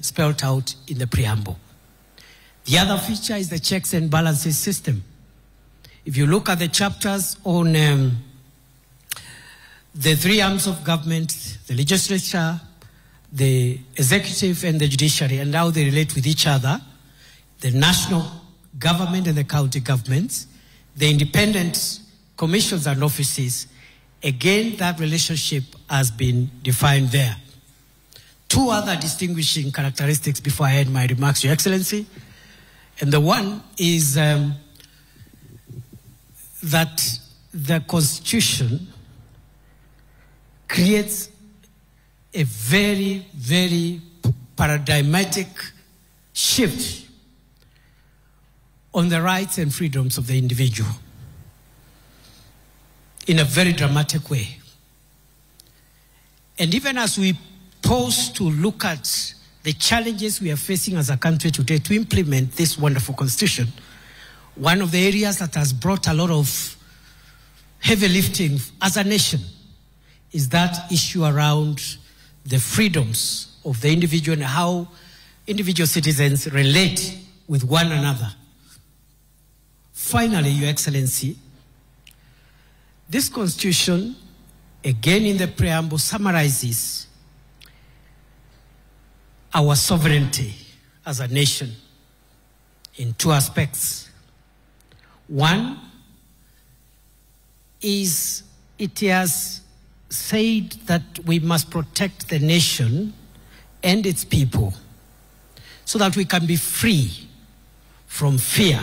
spelled out in the preamble. The other feature is the checks and balances system. If you look at the chapters on the three arms of government, the legislature, the executive, and the judiciary, and how they relate with each other, the national government and the county governments, the independent commissions and offices, again, that relationship has been defined there. Two other distinguishing characteristics before I end my remarks, Your Excellency. And the one is that the Constitution creates a very, very paradigmatic shift on the rights and freedoms of the individual in a very dramatic way. And even as we pause to look at the challenges we are facing as a country today to implement this wonderful Constitution, one of the areas that has brought a lot of heavy lifting as a nation is that issue around the freedoms of the individual and how individual citizens relate with one another. Finally, Your Excellency, this Constitution, again in the preamble, summarizes our sovereignty as a nation in two aspects. One is it has said that we must protect the nation and its people so that we can be free from fear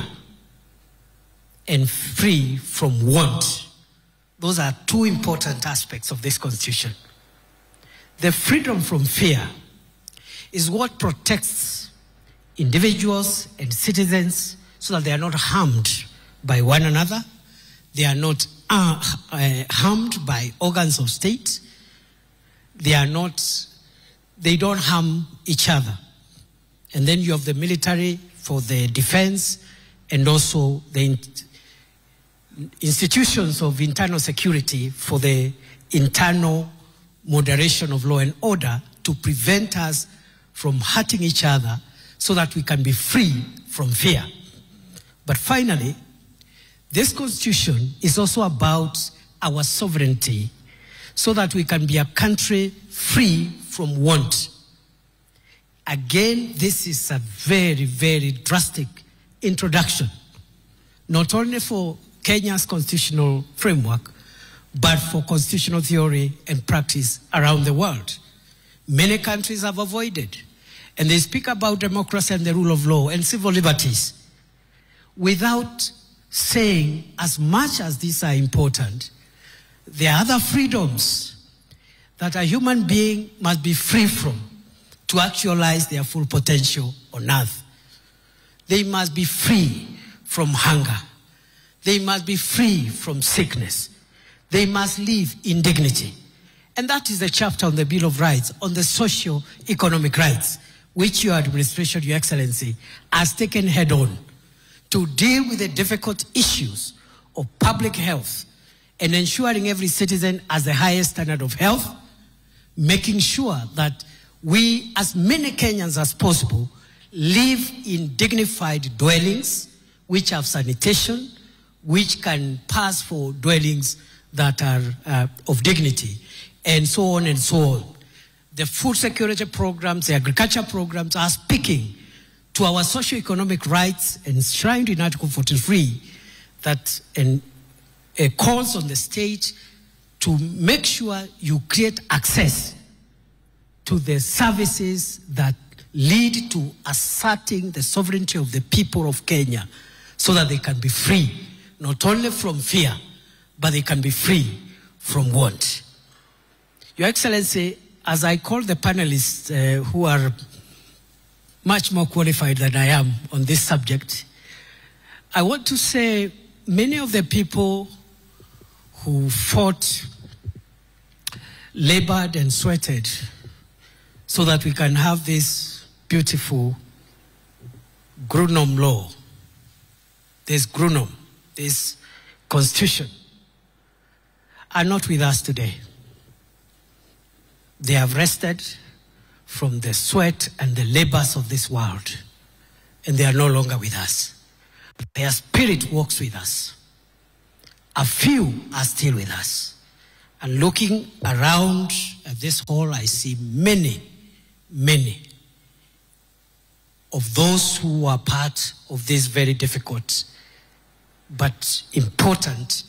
and free from want. Those are two important aspects of this Constitution. The freedom from fear is what protects individuals and citizens so that they are not harmed by one another. They are not harmed by organs of state. They don't harm each other. And then you have the military for the defense and also the institutions of internal security for the internal moderation of law and order to prevent us from hurting each other so that we can be free from fear. But finally, this Constitution is also about our sovereignty so that we can be a country free from want. Again, this is a very, very drastic introduction, not only for Kenya's constitutional framework, but for constitutional theory and practice around the world. Many countries have avoided, and they speak about democracy and the rule of law and civil liberties without saying, as much as these are important, there are other freedoms that a human being must be free from to actualize their full potential on earth. They must be free from hunger. They must be free from sickness. They must live in dignity. And that is the chapter on the Bill of Rights, on the socio-economic rights, which your administration, Your Excellency, has taken head on to deal with the difficult issues of public health and ensuring every citizen has the highest standard of health, making sure that we, as many Kenyans as possible, live in dignified dwellings which have sanitation, which can pass for dwellings that are of dignity, and so on and so on. The food security programs, the agriculture programs are speaking to our socio-economic rights enshrined in Article 43 that calls on the state to make sure you create access to the services that lead to asserting the sovereignty of the people of Kenya so that they can be free, not only from fear, but they can be free from want. Your Excellency, as I call the panelists who are much more qualified than I am on this subject, I want to say many of the people who fought, labored and sweated so that we can have this beautiful Grunom law, this Grunom, this Constitution, are not with us today. They have rested from the sweat and the labors of this world, and they are no longer with us. Their spirit walks with us. A few are still with us. And looking around at this hall, I see many, many of those who are part of this very difficult but important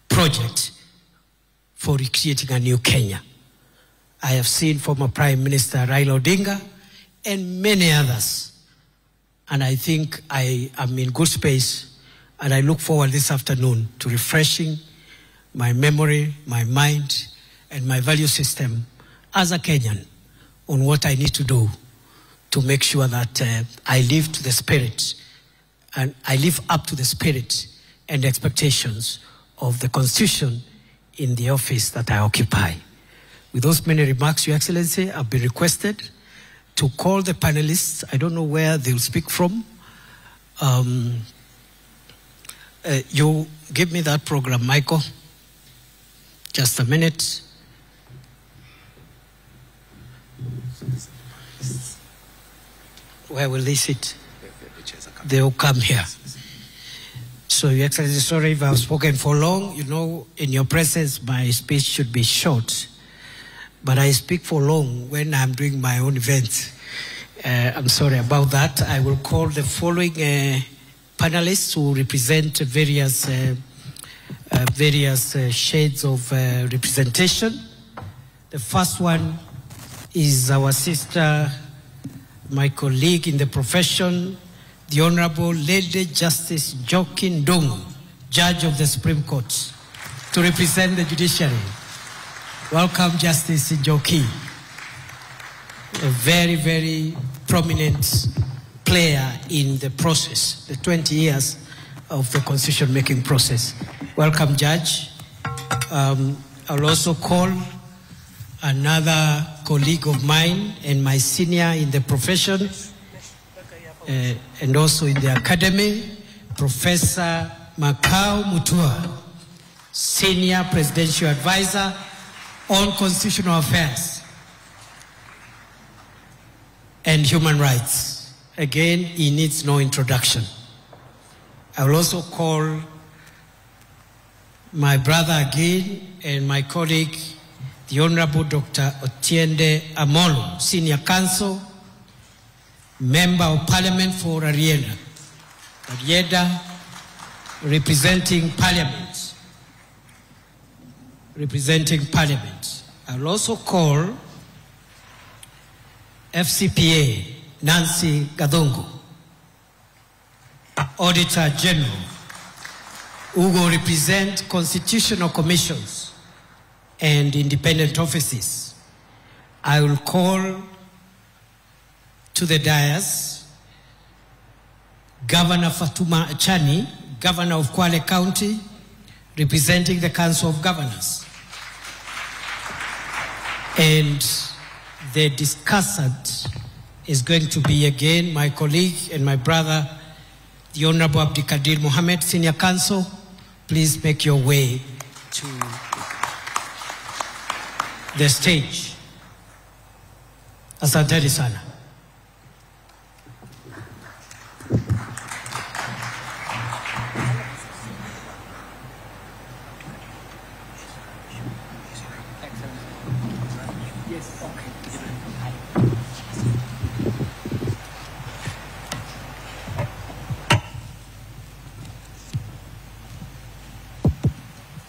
project for recreating a new Kenya. I have seen former Prime Minister Raila Odinga and many others. And I think I am in good space, and I look forward this afternoon to refreshing my memory, my mind, and my value system as a Kenyan on what I need to do to make sure that I live to the spirit, and I live up to the spirit and expectations of the Constitution in the office that I occupy. With those many remarks, Your Excellency, I've been requested to call the panelists. I don't know where they'll speak from. You give me that program, Michael. Just a minute. Where will they sit? They will come here. So, Your Excellency, sorry if I've spoken for long. You know, in your presence, my speech should be short. But I speak for long when I'm doing my own event. I'm sorry about that. I will call the following panelists who represent various shades of representation. The first one is our sister, my colleague in the profession, the Honorable Lady Justice Njoki Ndung'u, Judge of the Supreme Court, to represent the judiciary. Welcome, Justice Njoki, a very, very prominent player in the process, the 20 years of the constitution-making process. Welcome, Judge. I'll also call another colleague of mine and my senior in the profession and also in the academy, Professor Makau Mutua, Senior Presidential Advisor on Constitutional Affairs and Human Rights. Again, he needs no introduction. I will also call my brother again and my colleague, the Honorable Dr. Otiende Amolo, Senior Counsel, Member of Parliament for Arienda, representing Parliament. I will also call FCPA Nancy Gathungu, Auditor General, who will represent constitutional commissions and independent offices. I will call to the dais Governor Fatuma Achani, Governor of Kwale County, representing the Council of Governors. And the discussant is going to be again my colleague and my brother, the Honorable Abdikadir Mohammed, Senior Counsel. Please make your way to the stage. Asanteni sana.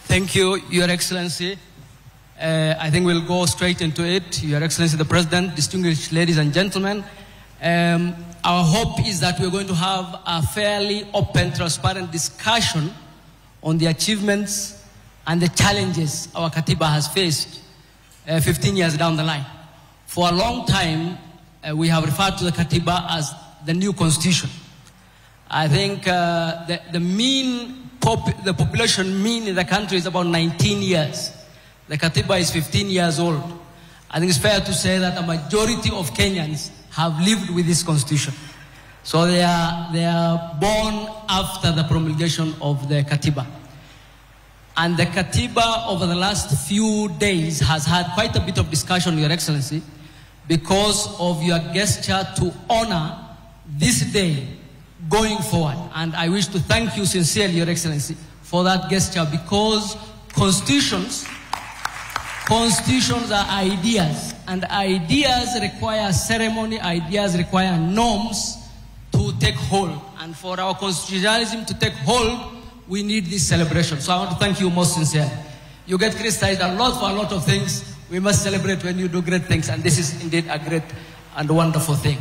Thank you, Your Excellency. I think we'll go straight into it. Your Excellency, the President, distinguished ladies and gentlemen, our hope is that we're going to have a fairly open, transparent discussion on the achievements and the challenges our Katiba has faced 15 years down the line. For a long time, we have referred to the Katiba as the new constitution. I think the population mean in the country is about 19 years. The Katiba is 15 years old. I think it's fair to say that a majority of Kenyans have lived with this constitution. So they are born after the promulgation of the Katiba. And the Katiba over the last few days has had quite a bit of discussion, Your Excellency, because of your gesture to honor this day going forward. And I wish to thank you sincerely, Your Excellency, for that gesture, because constitutions are ideas, and ideas require ceremony, ideas require norms to take hold. And for our constitutionalism to take hold, we need this celebration. So I want to thank you most sincerely. You get criticized a lot for a lot of things. We must celebrate when you do great things, and this is indeed a great and wonderful thing.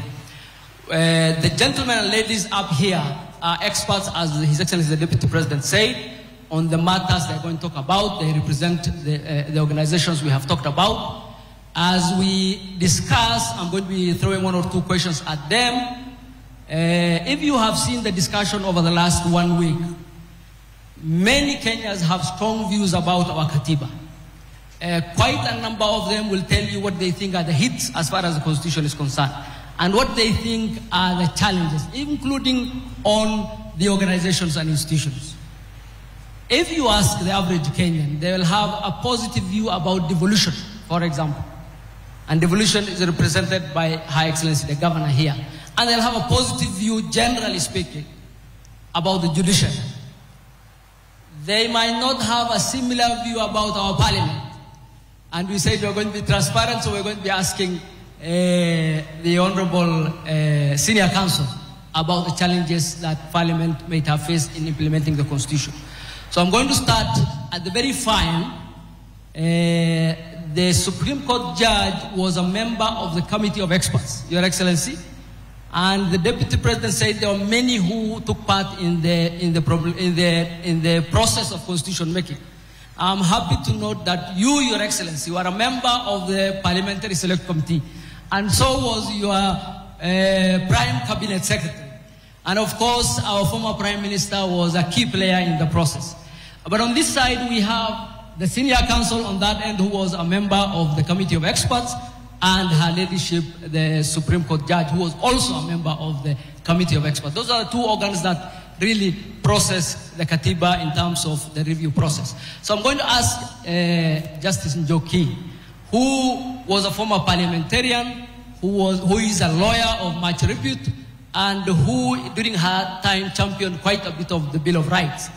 The gentlemen and ladies up here are experts, as His Excellency the Deputy President said, on the matters they're going to talk about. They represent the organizations we have talked about. As we discuss, I'm going to be throwing one or two questions at them. If you have seen the discussion over the last 1 week, many Kenyans have strong views about our Katiba. Quite a number of them will tell you what they think are the hits as far as the Constitution is concerned, and what they think are the challenges, including on the organizations and institutions. If you ask the average Kenyan, they will have a positive view about devolution, for example. And devolution is represented by High Excellency, the Governor here. And they'll have a positive view, generally speaking, about the judiciary. They might not have a similar view about our parliament. And we said we're going to be transparent, so we're going to be asking the Honorable Senior Counsel about the challenges that Parliament might have faced in implementing the Constitution. So I'm going to start at the very fine. The Supreme Court judge was a member of the Committee of Experts, Your Excellency, and the Deputy President said there were many who took part in the process of constitution making. I'm happy to note that you, Your Excellency, were a member of the Parliamentary Select Committee, and so was your Prime Cabinet Secretary. And of course, our former Prime Minister was a key player in the process. But on this side, we have the Senior Counsel on that end, who was a member of the Committee of Experts, and Her Ladyship, the Supreme Court Judge, who was also a member of the Committee of Experts. Those are the two organs that really process the Katiba in terms of the review process. So I'm going to ask Justice Njoki, who was a former parliamentarian, who is a lawyer of much repute, and who, during her time, championed quite a bit of the Bill of Rights.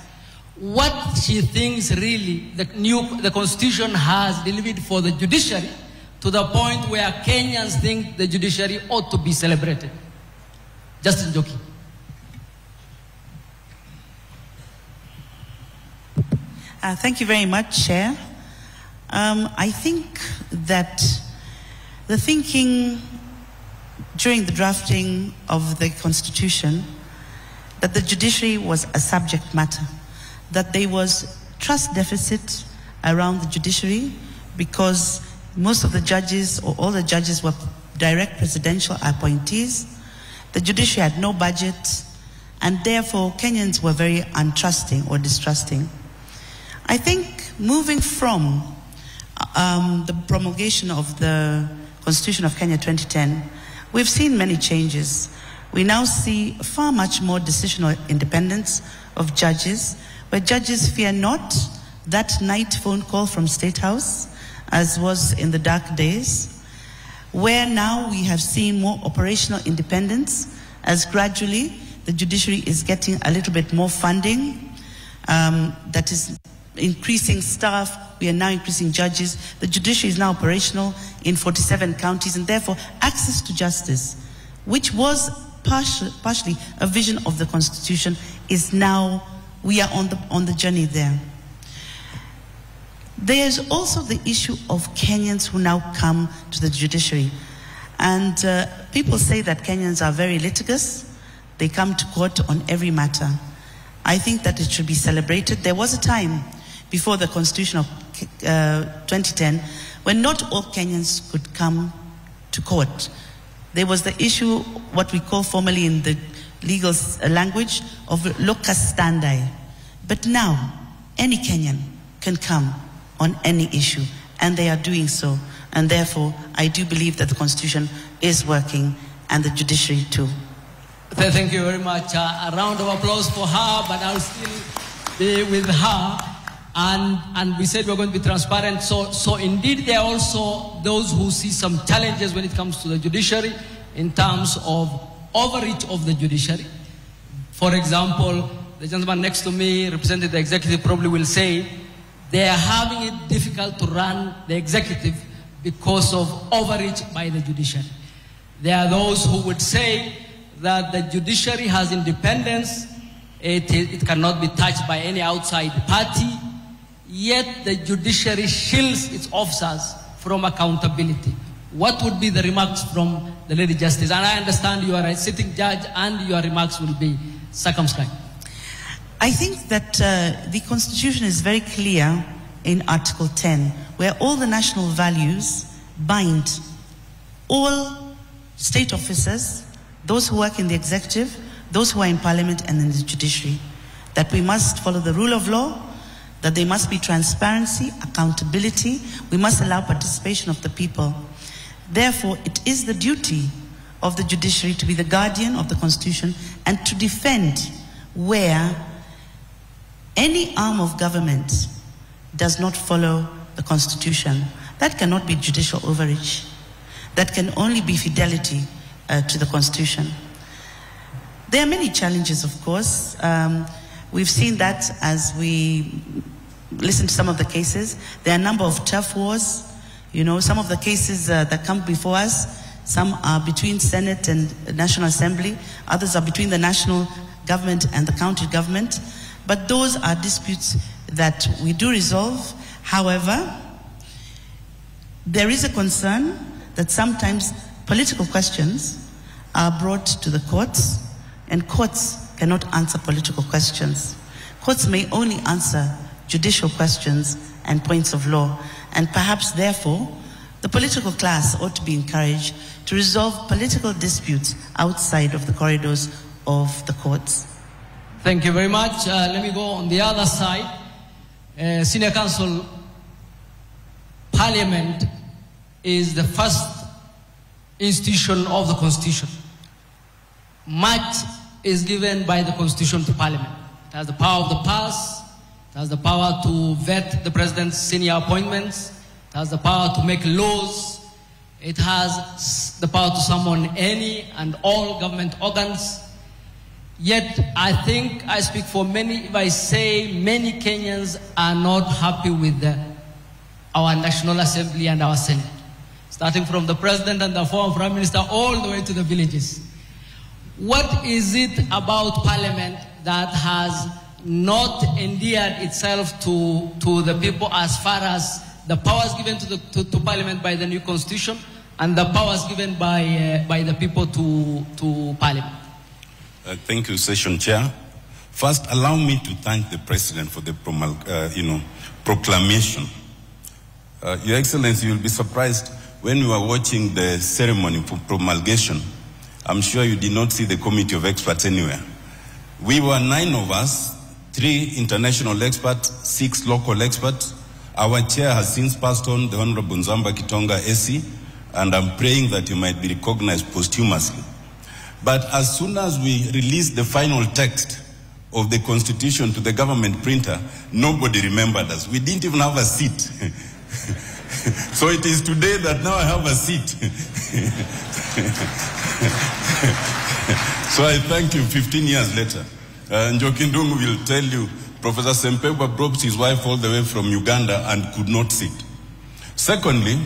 What she thinks really the Constitution has delivered for the judiciary, to the point where Kenyans think the judiciary ought to be celebrated. Justice Njoki. Thank you very much, Chair. I think that the thinking during the drafting of the Constitution, that the judiciary was a subject matter, that there was trust deficit around the judiciary because most of the judges, or all the judges, were direct presidential appointees. The judiciary had no budget, and therefore Kenyans were very untrusting or distrusting. I think moving from the promulgation of the Constitution of Kenya 2010, we've seen many changes. We now see far much more decisional independence of judges, where judges fear not that night phone call from State House, as was in the dark days, where now we have seen more operational independence, as gradually the judiciary is getting a little bit more funding, that is increasing staff. We are now increasing judges. The judiciary is now operational in 47 counties, and therefore access to justice, which was partially a vision of the Constitution, is now, we are on the journey there. There's also the issue of Kenyans who now come to the judiciary. And people say that Kenyans are very litigious. They come to court on every matter. I think that it should be celebrated. There was a time before the Constitution of 2010 when not all Kenyans could come to court. There was the issue, what we call formally in the legal language, of locus standi. But now, any Kenyan can come on any issue, and they are doing so. And therefore, I do believe that the Constitution is working, and the judiciary too. Thank you very much. A round of applause for her, but I'll still be with her. And we said we're going to be transparent. So indeed, there are also those who see some challenges when it comes to the judiciary in terms of overreach of the judiciary. For example, the gentleman next to me, representing the executive, probably will say they are having it difficult to run the executive because of overreach by the judiciary. There are those who would say that the judiciary has independence, it cannot be touched by any outside party, yet the judiciary shields its officers from accountability. What would be the remarks from the Lady Justice? And I understand you are a sitting judge and your remarks will be circumscribed. I think that the Constitution is very clear in Article 10, where all the national values bind all state officers, those who work in the executive, those who are in parliament and in the judiciary, that we must follow the rule of law, that there must be transparency, accountability, we must allow participation of the people. Therefore, it is the duty of the judiciary to be the guardian of the Constitution and to defend where any arm of government does not follow the Constitution. That cannot be judicial overreach. That can only be fidelity to the Constitution. There are many challenges, of course. We've seen that as we listen to some of the cases. There are a number of turf wars. You know, some of the cases that come before us, some are between Senate and National Assembly, others are between the national government and the county government. But those are disputes that we do resolve. However, there is a concern that sometimes political questions are brought to the courts, and courts cannot answer political questions. Courts may only answer judicial questions and points of law, and perhaps therefore the political class ought to be encouraged to resolve political disputes outside of the corridors of the courts. Thank you very much. Let me go on the other side. Senior Counsel, Parliament is the first institution of the Constitution. Much is given by the Constitution to Parliament. It has the power of the purse, it has the power to vet the President's senior appointments, it has the power to make laws, it has the power to summon any and all government organs. Yet, I think I speak for many if I say many Kenyans are not happy with our National Assembly and our Senate. Starting from the President and the former Prime Minister all the way to the villages. What is it about Parliament that has not endeared itself to the people as far as the powers given to Parliament by the new Constitution and the powers given by the people to Parliament? Thank you, Session Chair. First, allow me to thank the President for the proclamation. Your Excellency, you will be surprised when you are watching the ceremony for promulgation. I'm sure you did not see the committee of experts anywhere. We were 9 of us, 3 international experts, 6 local experts. Our chair has since passed on, the Honorable Nzamba Kitonga AC, and I'm praying that you might be recognized posthumously. But as soon as we released the final text of the Constitution to the government printer, nobody remembered us. We didn't even have a seat. So it is today that now I have a seat. So I thank you 15 years later. Njoki Ndung'u will tell you, Professor Sempebwa brought his wife all the way from Uganda and could not sit. Secondly,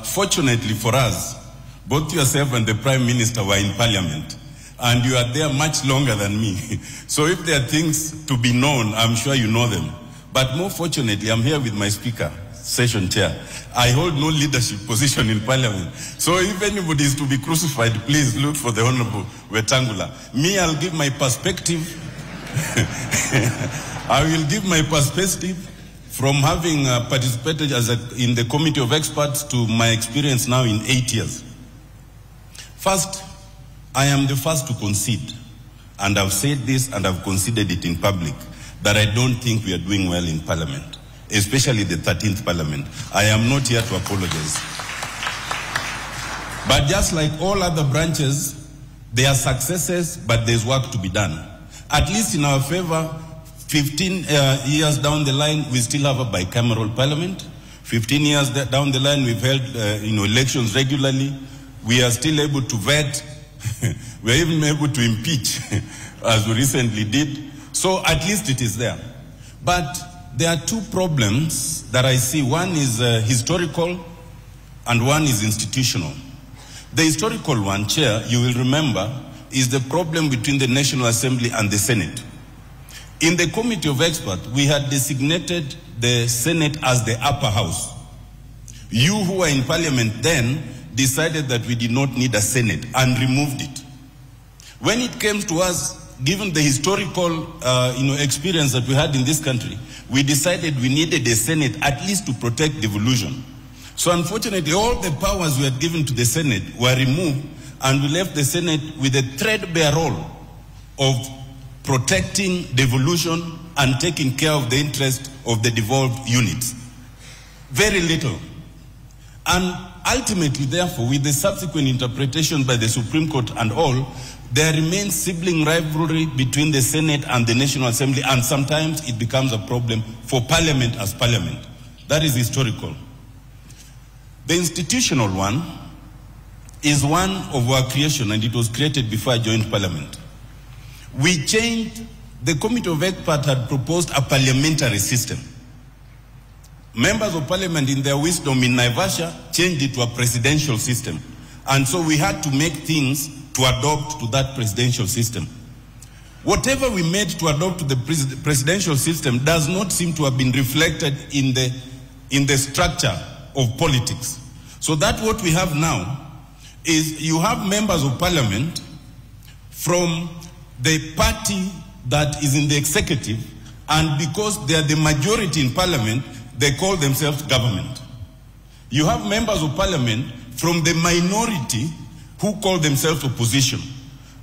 fortunately for us, both yourself and the Prime Minister were in Parliament, and you are there much longer than me. So if there are things to be known, I'm sure you know them. But more fortunately, I'm here with my Speaker, Session Chair. I hold no leadership position in Parliament. So if anybody is to be crucified, please look for the Honorable Wetangula. Me, I'll give my perspective. I will give my perspective from having participated in the Committee of Experts to my experience now in 8 years. First, I am the first to concede, and I've said this and I've conceded it in public, that I don't think we are doing well in Parliament, especially the 13th Parliament. I am not here to apologize. But just like all other branches, there are successes, but there's work to be done. At least in our favor, 15 years down the line, we still have a bicameral parliament. 15 years down the line, we've held elections regularly. We are still able to vet. We are even able to impeach, as we recently did. So at least it is there. But there are two problems that I see. One is historical and one is institutional. The historical one, Chair, you will remember, is the problem between the National Assembly and the Senate. In the Committee of Experts, we had designated the Senate as the upper house. You who were in Parliament then decided that we did not need a Senate and removed it. When it came to us, given the historical experience that we had in this country, we decided we needed a Senate at least to protect devolution. So unfortunately, all the powers we had given to the Senate were removed, and we left the Senate with a threadbare role of protecting devolution and taking care of the interest of the devolved units. Very little. And ultimately, therefore, with the subsequent interpretation by the Supreme Court and all, there remains sibling rivalry between the Senate and the National Assembly, and sometimes it becomes a problem for Parliament as Parliament. That is historical. The institutional one is one of our creation, and it was created before I joined Parliament. We changed, the Committee of Experts had proposed a parliamentary system. Members of Parliament, in their wisdom in Naivasha, changed it to a presidential system. And so we had to make things to adopt to that presidential system. Whatever we made to adopt to the presidential system does not seem to have been reflected in the structure of politics. So that what we have now is you have members of Parliament from the party that is in the executive, and because they are the majority in Parliament, they call themselves government. You have members of Parliament from the minority who call themselves opposition.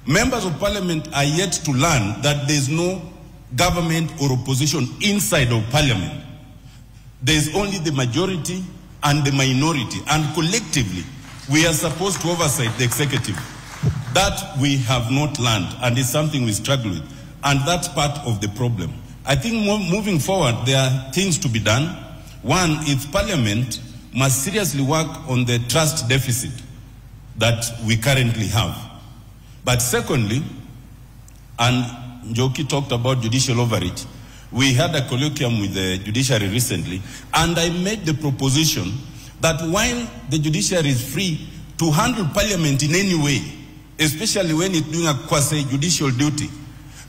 Members of Parliament are yet to learn that there is no government or opposition inside of Parliament. There is only the majority and the minority, and collectively we are supposed to oversight the executive. That we have not learned, and it's something we struggle with, and that's part of the problem. I think moving forward, there are things to be done. One is Parliament must seriously work on the trust deficit that we currently have. But secondly, and Njoki talked about judicial overreach, we had a colloquium with the judiciary recently, and I made the proposition that while the judiciary is free to handle Parliament in any way, especially when it's doing a quasi-judicial duty,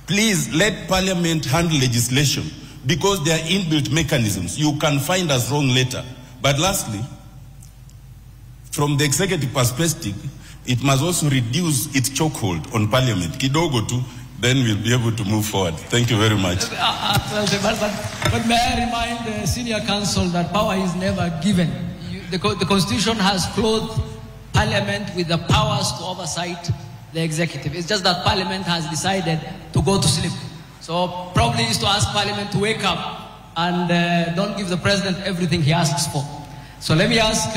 please let Parliament handle legislation, because there are inbuilt mechanisms. You can find us wrong later. But lastly, from the executive perspective, it must also reduce its chokehold on Parliament. Kidogo too, then we'll be able to move forward. Thank you very much. But may I remind the senior counsel that power is never given. The Constitution has clothed Parliament with the powers to oversight the executive. It's just that Parliament has decided to go to sleep. So probably is to ask Parliament to wake up and don't give the President everything he asks for. So let me ask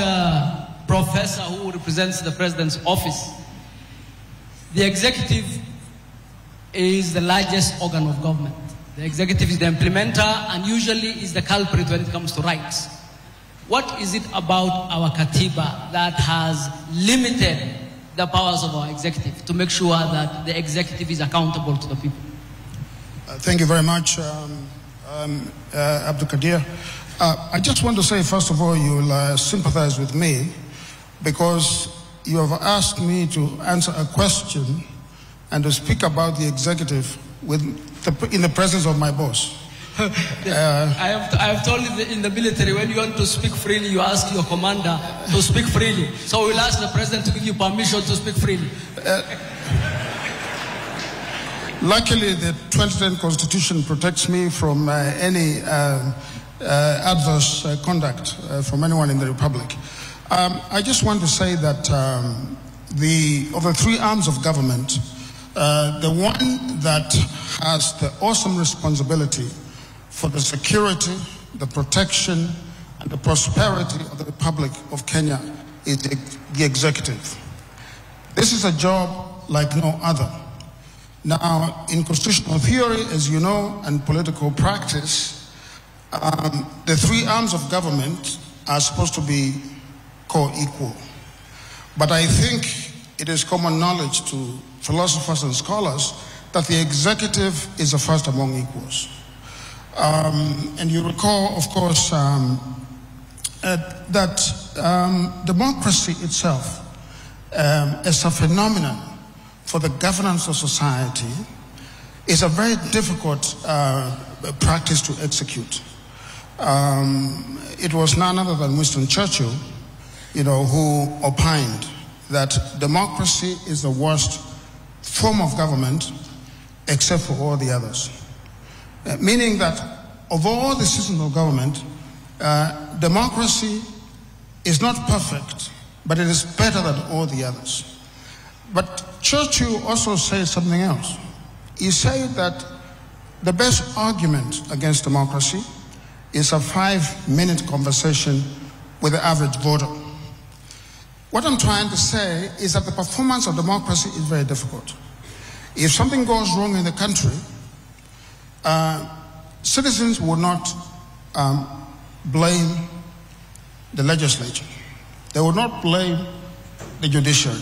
Professor, who represents the President's office. The executive is the largest organ of government. The executive is the implementer and usually is the culprit when it comes to rights. What is it about our Katiba that has limited the powers of our executive to make sure that the executive is accountable to the people? Thank you very much, Abdul Kadir. I just want to say, first of all, you'll sympathize with me because you have asked me to answer a question and to speak about the executive in the presence of my boss. I have told you in the military, when you want to speak freely, you ask your commander to speak freely. So we'll ask the President to give you permission to speak freely. Luckily, the 2010 Constitution protects me from any adverse conduct from anyone in the Republic. I just want to say that of the three arms of government, the one that has the awesome responsibility for the security, the protection, and the prosperity of the Republic of Kenya is the executive. This is a job like no other. Now, in constitutional theory, as you know, and political practice, the three arms of government are supposed to be co-equal. But I think it is common knowledge to philosophers and scholars that the executive is the first among equals. And you recall, of course, that democracy itself as a phenomenon for the governance of society is a very difficult practice to execute. It was none other than Winston Churchill, who opined that democracy is the worst form of government except for all the others. Meaning that of all the systems of government, democracy is not perfect, but it is better than all the others. But Churchill also said something else. He said that the best argument against democracy is a 5-minute conversation with the average voter. What I'm trying to say is that the performance of democracy is very difficult. If something goes wrong in the country, citizens will not blame the legislature. They will not blame the judiciary.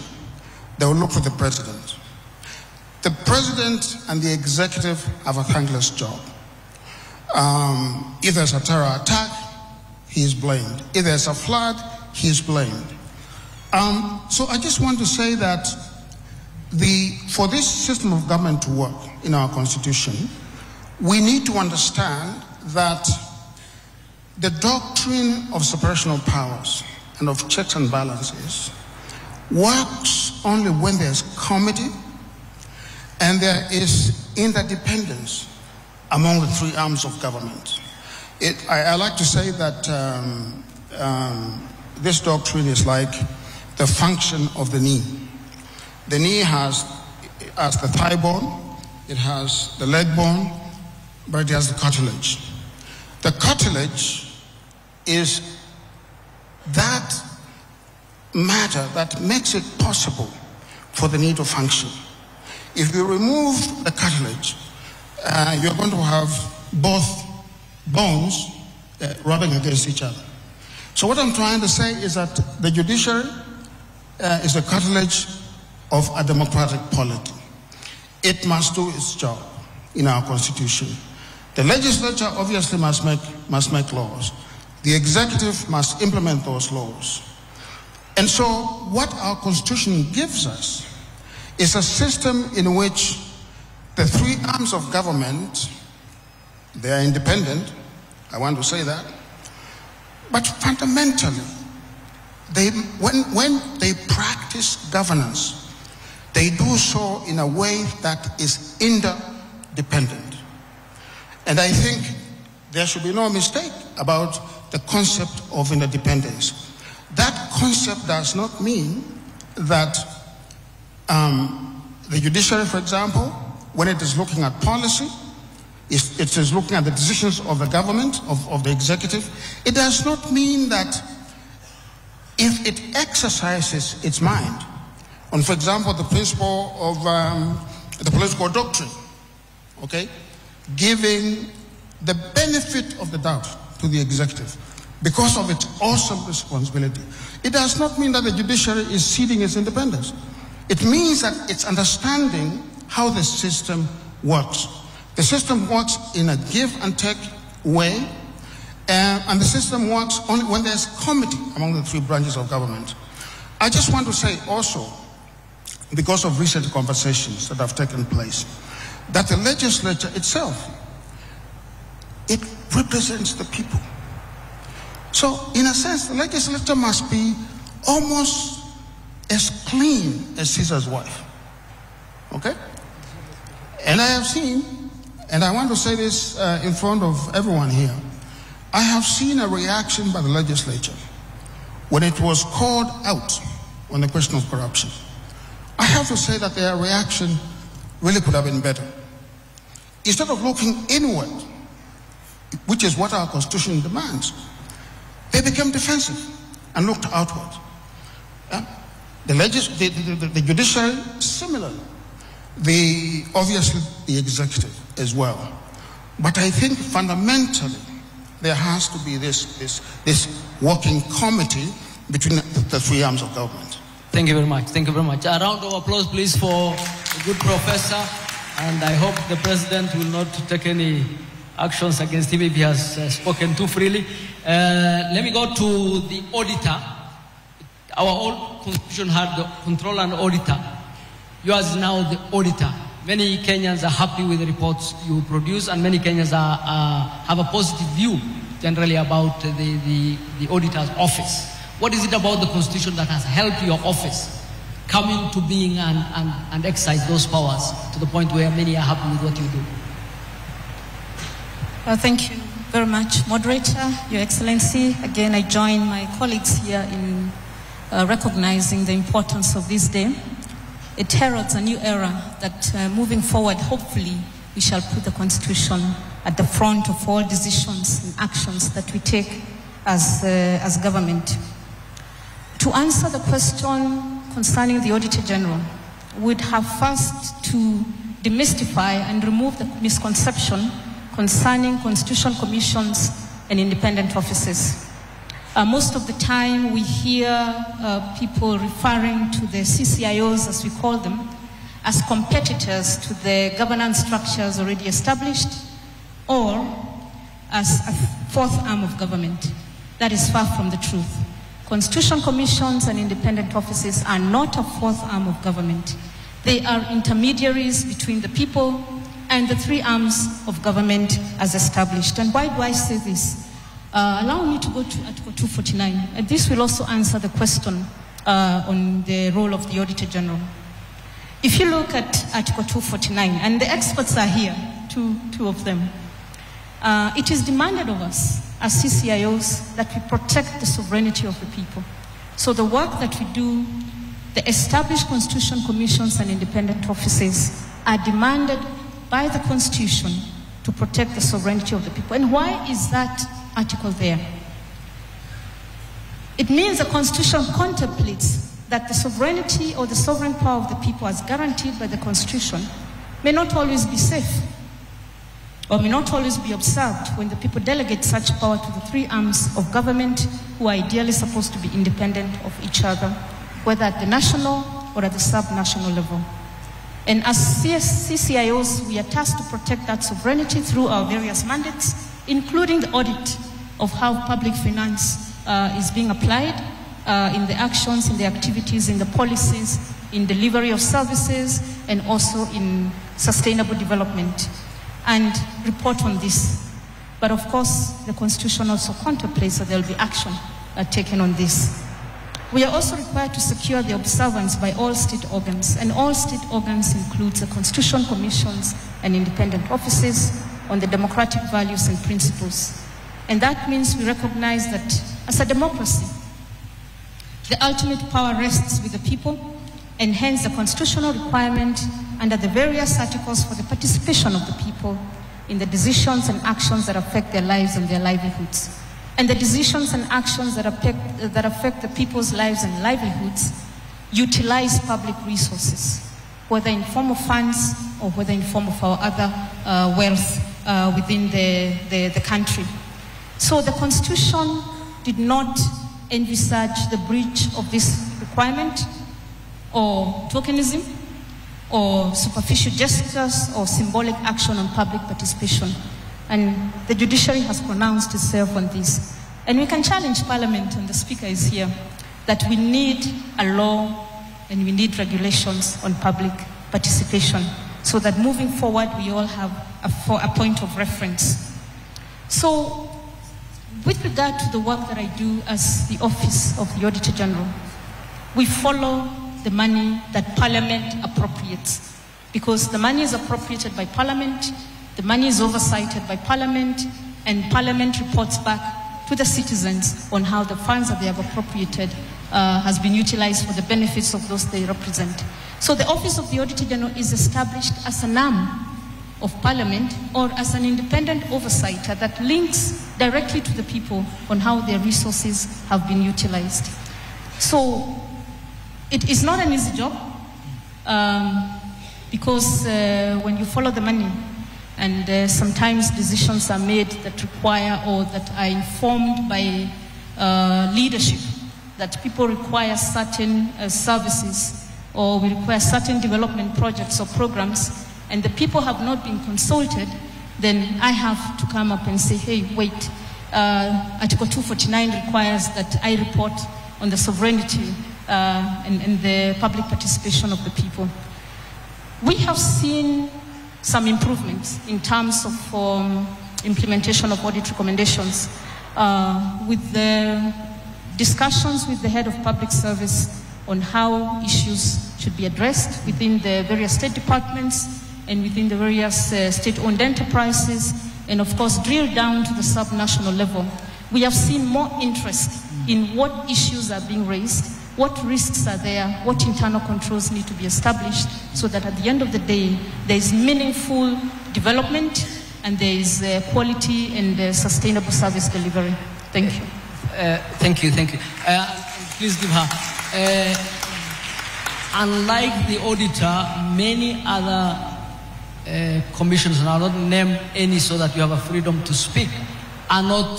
They will look for the president. The president and the executive have a thankless job. If there's a terror attack, he is blamed. If there's a flood, he is blamed. So I just want to say that for this system of government to work in our constitution, we need to understand that the doctrine of separation of powers and of checks and balances works only when there's comity and there is interdependence among the three arms of government. I like to say that this doctrine is like the function of the knee. The knee has the thigh bone, it has the leg bone, but it has the cartilage. The cartilage is that matter that makes it possible for the knee to function. If you remove the cartilage, you're going to have both bones rubbing against each other. So what I'm trying to say is that the judiciary is the cartilage of a democratic polity. It must do its job in our constitution. The legislature obviously must make laws. The executive must implement those laws. And so what our constitution gives us is a system in which the three arms of government, they are independent, I want to say that, but fundamentally, when they practice governance, they do so in a way that is interdependent. And I think there should be no mistake about the concept of interdependence. That concept does not mean that the judiciary, for example, when it is looking at policy, it is looking at the decisions of the government, of the executive. It does not mean that if it exercises its mind on, for example, the principle of the political doctrine, okay, giving the benefit of the doubt to the executive because of its awesome responsibility. It does not mean that the judiciary is ceding its independence. It means that it's understanding how the system works. The system works in a give and take way, and the system works only when there's comity among the three branches of government. I just want to say also, because of recent conversations that have taken place, that the legislature itself, it represents the people. So, in a sense, the legislature must be almost as clean as Caesar's wife. Okay? And I have seen, and I want to say this in front of everyone here, I have seen a reaction by the legislature when it was called out on the question of corruption. I have to say that their reaction really could have been better. Instead of looking inward, which is what our constitution demands, they became defensive and looked outward. The judiciary, similarly. obviously the executive as well. But I think fundamentally there has to be this working committee between the three arms of government. Thank you very much. Thank you very much. A round of applause, please, for a good professor. And I hope the president will not take any actions against him if he has spoken too freely. Let me go to the auditor. Our old constitution had the controller and auditor. Yours is now the auditor. Many Kenyans are happy with the reports you produce, and many Kenyans have a positive view generally about the auditor's office. What is it about the constitution that has helped your office come into being and exercise those powers to the point where many are happy with what you do? Well, thank you very much, Moderator, Your Excellency. Again, I join my colleagues here in recognizing the importance of this day. It heralds a new era that moving forward, hopefully, we shall put the Constitution at the front of all decisions and actions that we take as government. To answer the question concerning the Auditor General, we'd have first to demystify and remove the misconception concerning constitutional commissions and independent offices. Most of the time we hear people referring to the CCIOs, as we call them, as competitors to the governance structures already established, or as a fourth arm of government. That is far from the truth. Constitutional commissions and independent offices are not a fourth arm of government. They are intermediaries between the people and the three arms of government as established. And why do I say this? Allow me to go to Article 249, and this will also answer the question on the role of the Auditor General. If you look at Article 249, and the experts are here, two of them, it is demanded of us as CCIOs that we protect the sovereignty of the people. So the work that we do, the established constitutional commissions and independent offices are demanded by the Constitution to protect the sovereignty of the people. And why is that article there? It means the Constitution contemplates that the sovereignty or the sovereign power of the people as guaranteed by the Constitution may not always be safe or may not always be observed when the people delegate such power to the three arms of government who are ideally supposed to be independent of each other, whether at the national or at the sub-national level. And as CCIOs, we are tasked to protect that sovereignty through our various mandates, including the audit of how public finance is being applied in the actions, in the activities, in the policies, in delivery of services, and also in sustainable development, and report on this. But of course, the Constitution also contemplates that there will be action taken on this. We are also required to secure the observance by all state organs, and all state organs includes the constitutional commissions and independent offices on the democratic values and principles. And that means we recognize that as a democracy, the ultimate power rests with the people, and hence the constitutional requirement under the various articles for the participation of the people in the decisions and actions that affect their lives and their livelihoods. And the decisions and actions that affect the people's lives and livelihoods utilize public resources, whether in form of funds or whether in form of our other wealth within the country. So the Constitution did not envisage the breach of this requirement or tokenism or superficial gestures or symbolic action on public participation. And the judiciary has pronounced itself on this. And we can challenge Parliament, and the Speaker is here, that we need a law and we need regulations on public participation so that moving forward we all have a point of reference. So with regard to the work that I do as the Office of the Auditor General, we follow the money that Parliament appropriates, because the money is appropriated by Parliament, the money is oversighted by Parliament, and Parliament reports back to the citizens on how the funds that they have appropriated has been utilized for the benefits of those they represent. So the Office of the Auditor General is established as an arm of Parliament or as an independent oversighter that links directly to the people on how their resources have been utilized. So it is not an easy job. because when you follow the money, and sometimes decisions are made that require or that are informed by leadership, that people require certain services or we require certain development projects or programs, and the people have not been consulted, then I have to come up and say, hey, wait, Article 249 requires that I report on the sovereignty and the public participation of the people. We have seen some improvements in terms of implementation of audit recommendations with the discussions with the head of public service on how issues should be addressed within the various state departments and within the various state-owned enterprises, and of course drill down to the sub-national level. We have seen more interest in what issues are being raised, what risks are there, what internal controls need to be established, so that at the end of the day, there is meaningful development and there is quality and sustainable service delivery. Thank you. Thank you. Please give her. Unlike the auditor, many other commissions, and I'll not name any so that you have a freedom to speak, are not,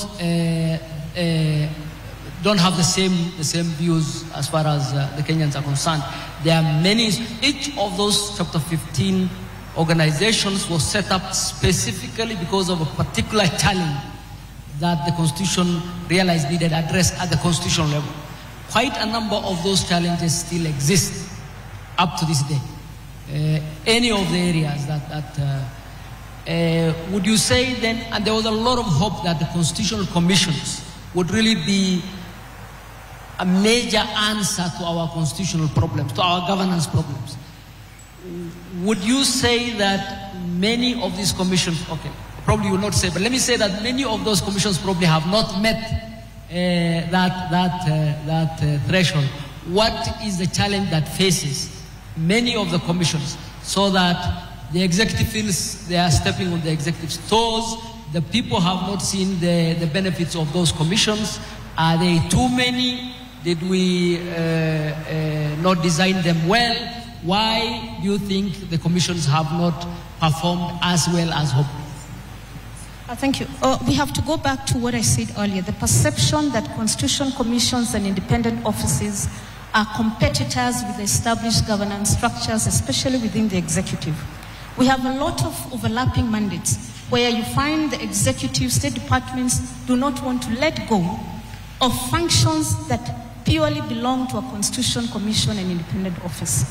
don't have the same views as far as the Kenyans are concerned. There are many, each of those Chapter 15 organizations was set up specifically because of a particular challenge that the Constitution realized needed addressed at the constitutional level. Quite a number of those challenges still exist up to this day. Any of the areas that would you say then, and there was a lot of hope that the constitutional commissions would really be a major answer to our constitutional problems, to our governance problems. Would you say that many of these commissions, okay, probably you will not say, but let me say that many of those commissions probably have not met that threshold. What is the challenge that faces many of the commissions, so that the executive feels they are stepping on the executive's toes? The people have not seen the benefits of those commissions. Are they too many? Did we not design them well? Why do you think the commissions have not performed as well as hoped? Thank you. We have to go back to what I said earlier, the perception that constitutional commissions and independent offices are competitors with established governance structures, especially within the executive. We have a lot of overlapping mandates where you find the executive state departments do not want to let go of functions that purely belong to a constitutional commission and independent office.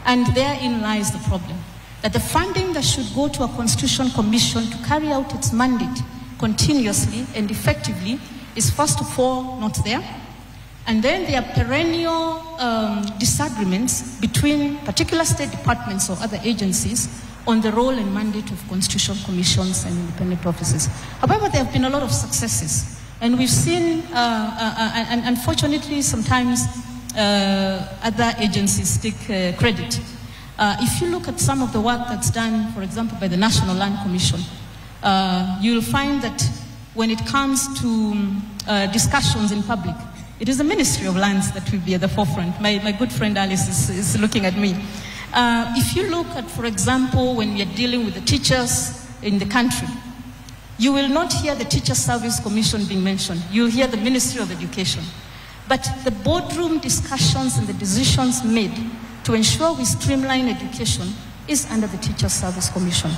And therein lies the problem, that the funding that should go to a constitutional commission to carry out its mandate continuously and effectively is first of all not there. And then there are perennial disagreements between particular state departments or other agencies on the role and mandate of constitutional commissions and independent offices. However, there have been a lot of successes. And we've seen, and unfortunately, sometimes other agencies take credit. If you look at some of the work that's done, for example, by the National Land Commission, you'll find that when it comes to discussions in public, it is the Ministry of Lands that will be at the forefront. My good friend Alice is looking at me. If you look at, for example, when we are dealing with the teachers in the country, you will not hear the Teacher Service Commission being mentioned. You'll hear the Ministry of Education. But the boardroom discussions and the decisions made to ensure we streamline education is under the Teacher Service Commission,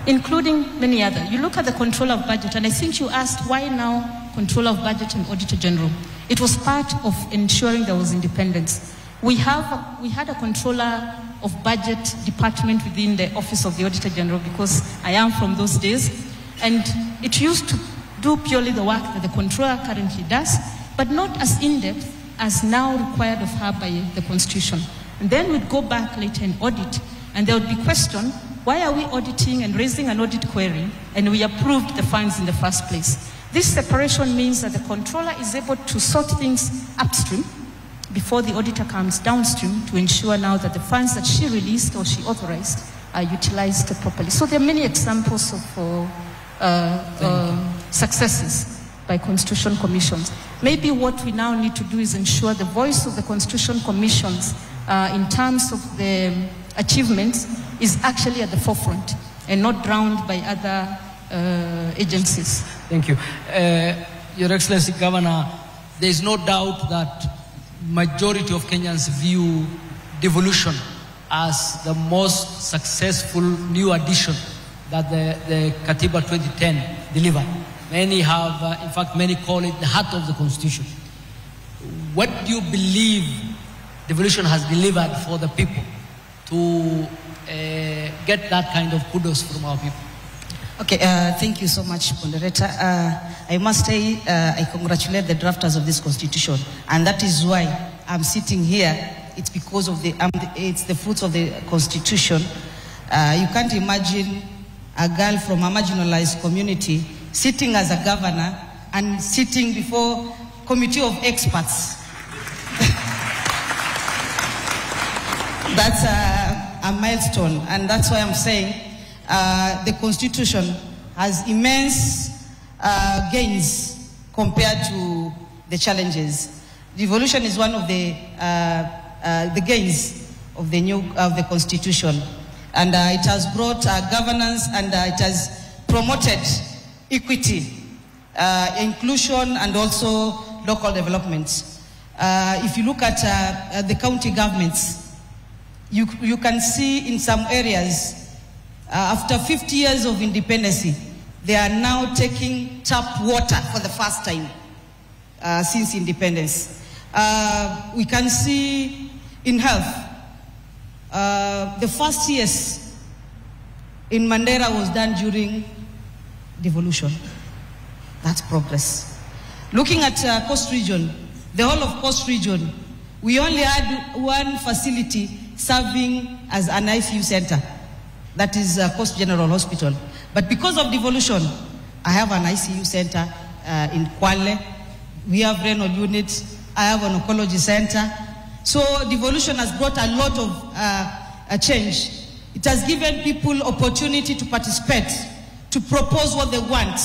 including many other. You look at the Controller of Budget, and I think you asked why now Controller of Budget and Auditor General. It was part of ensuring there was independence. We had a Controller of Budget department within the Office of the Auditor General, because I am from those days, and it used to do purely the work that the Controller currently does, but not as in-depth as now required of her by the Constitution. And then we'd go back later and audit, and there would be question, why are we auditing and raising an audit query, and we approved the funds in the first place? This separation means that the controller is able to sort things upstream before the auditor comes downstream to ensure now that the funds that she released or she authorized are utilized properly. So there are many examples of successes by constitutional commissions. Maybe what we now need to do is ensure the voice of the constitutional commissions in terms of the achievements is actually at the forefront and not drowned by other agencies. Thank you. Your Excellency, Governor, there is no doubt that majority of Kenyans view devolution as the most successful new addition that the Katiba 2010 delivered. Many have, in fact, many call it the heart of the Constitution. What do you believe devolution has delivered for the people to get that kind of kudos from our people? Okay, thank you so much, Moderator. I must say I congratulate the drafters of this Constitution, and that is why I'm sitting here. It's because of it's the fruits of the Constitution. You can't imagine a girl from a marginalized community sitting as a governor and sitting before a committee of experts. That's a milestone, and that's why I'm saying the Constitution has immense gains compared to the challenges. Devolution is one of the gains of the Constitution, and it has brought governance, and it has promoted equity, inclusion, and also local development. If you look at the county governments, you can see in some areas, after 50 years of independence, they are now taking tap water for the first time since independence. We can see in health, the first years in Mandera was done during devolution. That's progress. Looking at Coast Region, the whole of Coast Region, we only had one facility serving as an ICU center. That is Coast General Hospital. But because of devolution, I have an ICU center in Kwale. We have renal units. I have an oncology center. So devolution has brought a lot of change. It has given people opportunity to participate, to propose what they want.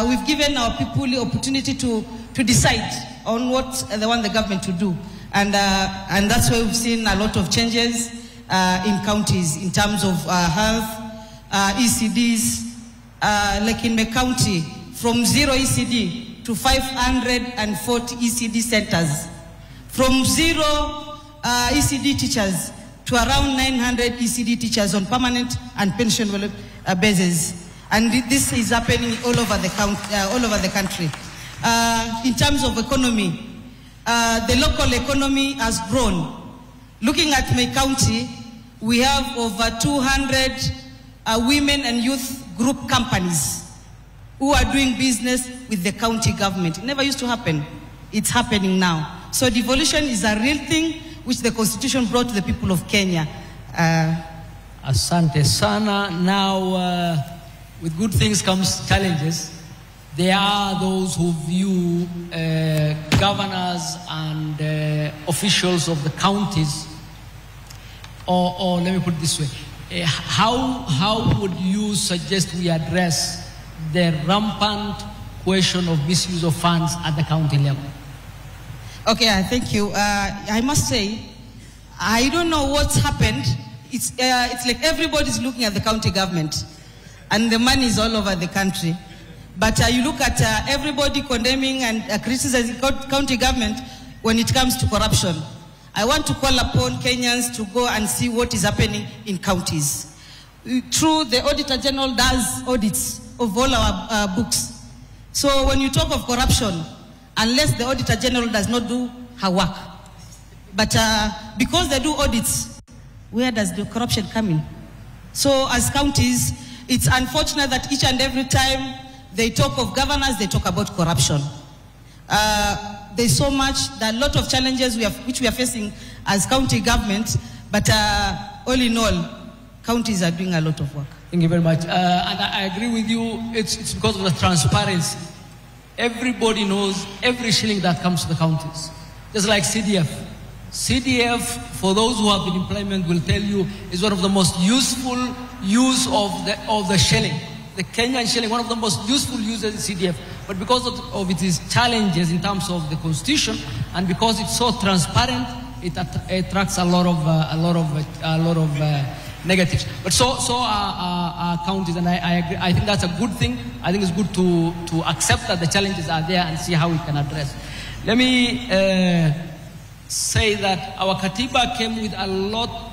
We've given our people the opportunity to decide on what they want the government to do. And that's why we've seen a lot of changes in counties in terms of health, ECDs, like in my county, from 0 ECD to 540 ECD centers, from 0 ECD teachers to around 900 ECD teachers on permanent and pensionable basis. And this is happening all over the country. In terms of economy, the local economy has grown. Looking at my county, we have over 200 women and youth group companies who are doing business with the county government. It never used to happen. It's happening now. So devolution is a real thing which the Constitution brought to the people of Kenya. Asante sana. Now, with good things comes challenges. There are those who view governors and officials of the counties, or let me put it this way, how would you suggest we address the rampant question of misuse of funds at the county level? Okay, thank you. I must say, I don't know what's happened. It's like everybody's looking at the county government, and the money is all over the country. But you look at everybody condemning and criticizing county government when it comes to corruption. I want to call upon Kenyans to go and see what is happening in counties. True, the Auditor General does audits of all our books. So when you talk of corruption, unless the Auditor General does not do her work. But because they do audits, where does the corruption come in? So as counties, it's unfortunate that each and every time they talk of governance, they talk about corruption. There's so much, there are a lot of challenges which we are facing as county government, but all in all, counties are doing a lot of work. Thank you very much. And I agree with you, it's because of the transparency. Everybody knows every shilling that comes to the counties. Just like CDF. CDF, for those who have been in employment, will tell you is one of the most useful use of the shilling. The Kenyan shilling, one of the most useful uses is CDF. But because of its challenges in terms of the Constitution, and because it's so transparent, it attracts a lot of negatives. But so are counties, and I agree. I think that's a good thing. I think it's good to accept that the challenges are there and see how we can address. Let me say that our Katiba came with a lot.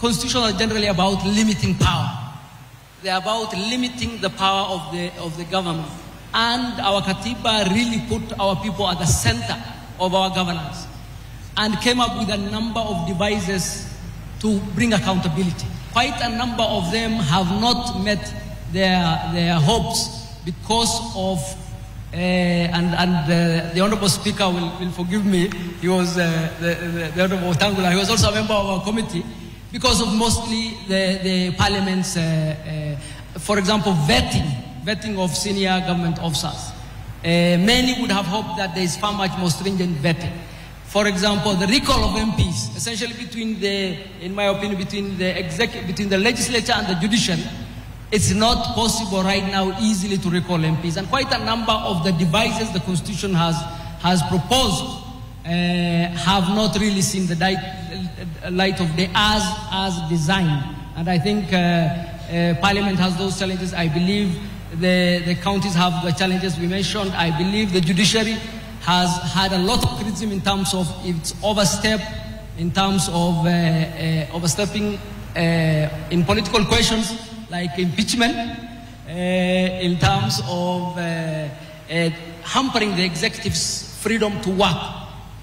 Constitution are generally about limiting power. They're about limiting the power of the government. And our Katiba really put our people at the center of our governance and came up with a number of devices to bring accountability. Quite a number of them have not met their hopes because of, the Honorable Speaker will forgive me, he was, the Honorable Tangula, he was also a member of our committee, because of mostly the Parliament's, for example, vetting of senior government officers. Many would have hoped that there is far much more stringent vetting. For example, the recall of MPs, essentially in my opinion, between the legislature and the judiciary, it's not possible right now easily to recall MPs. And quite a number of the devices the Constitution has proposed have not really seen the light of day as designed. And I think Parliament has those challenges. I believe the counties have the challenges we mentioned. I believe the judiciary has had a lot of criticism in terms of its overstep, in terms of overstepping in political questions like impeachment, in terms of hampering the executive's freedom to work,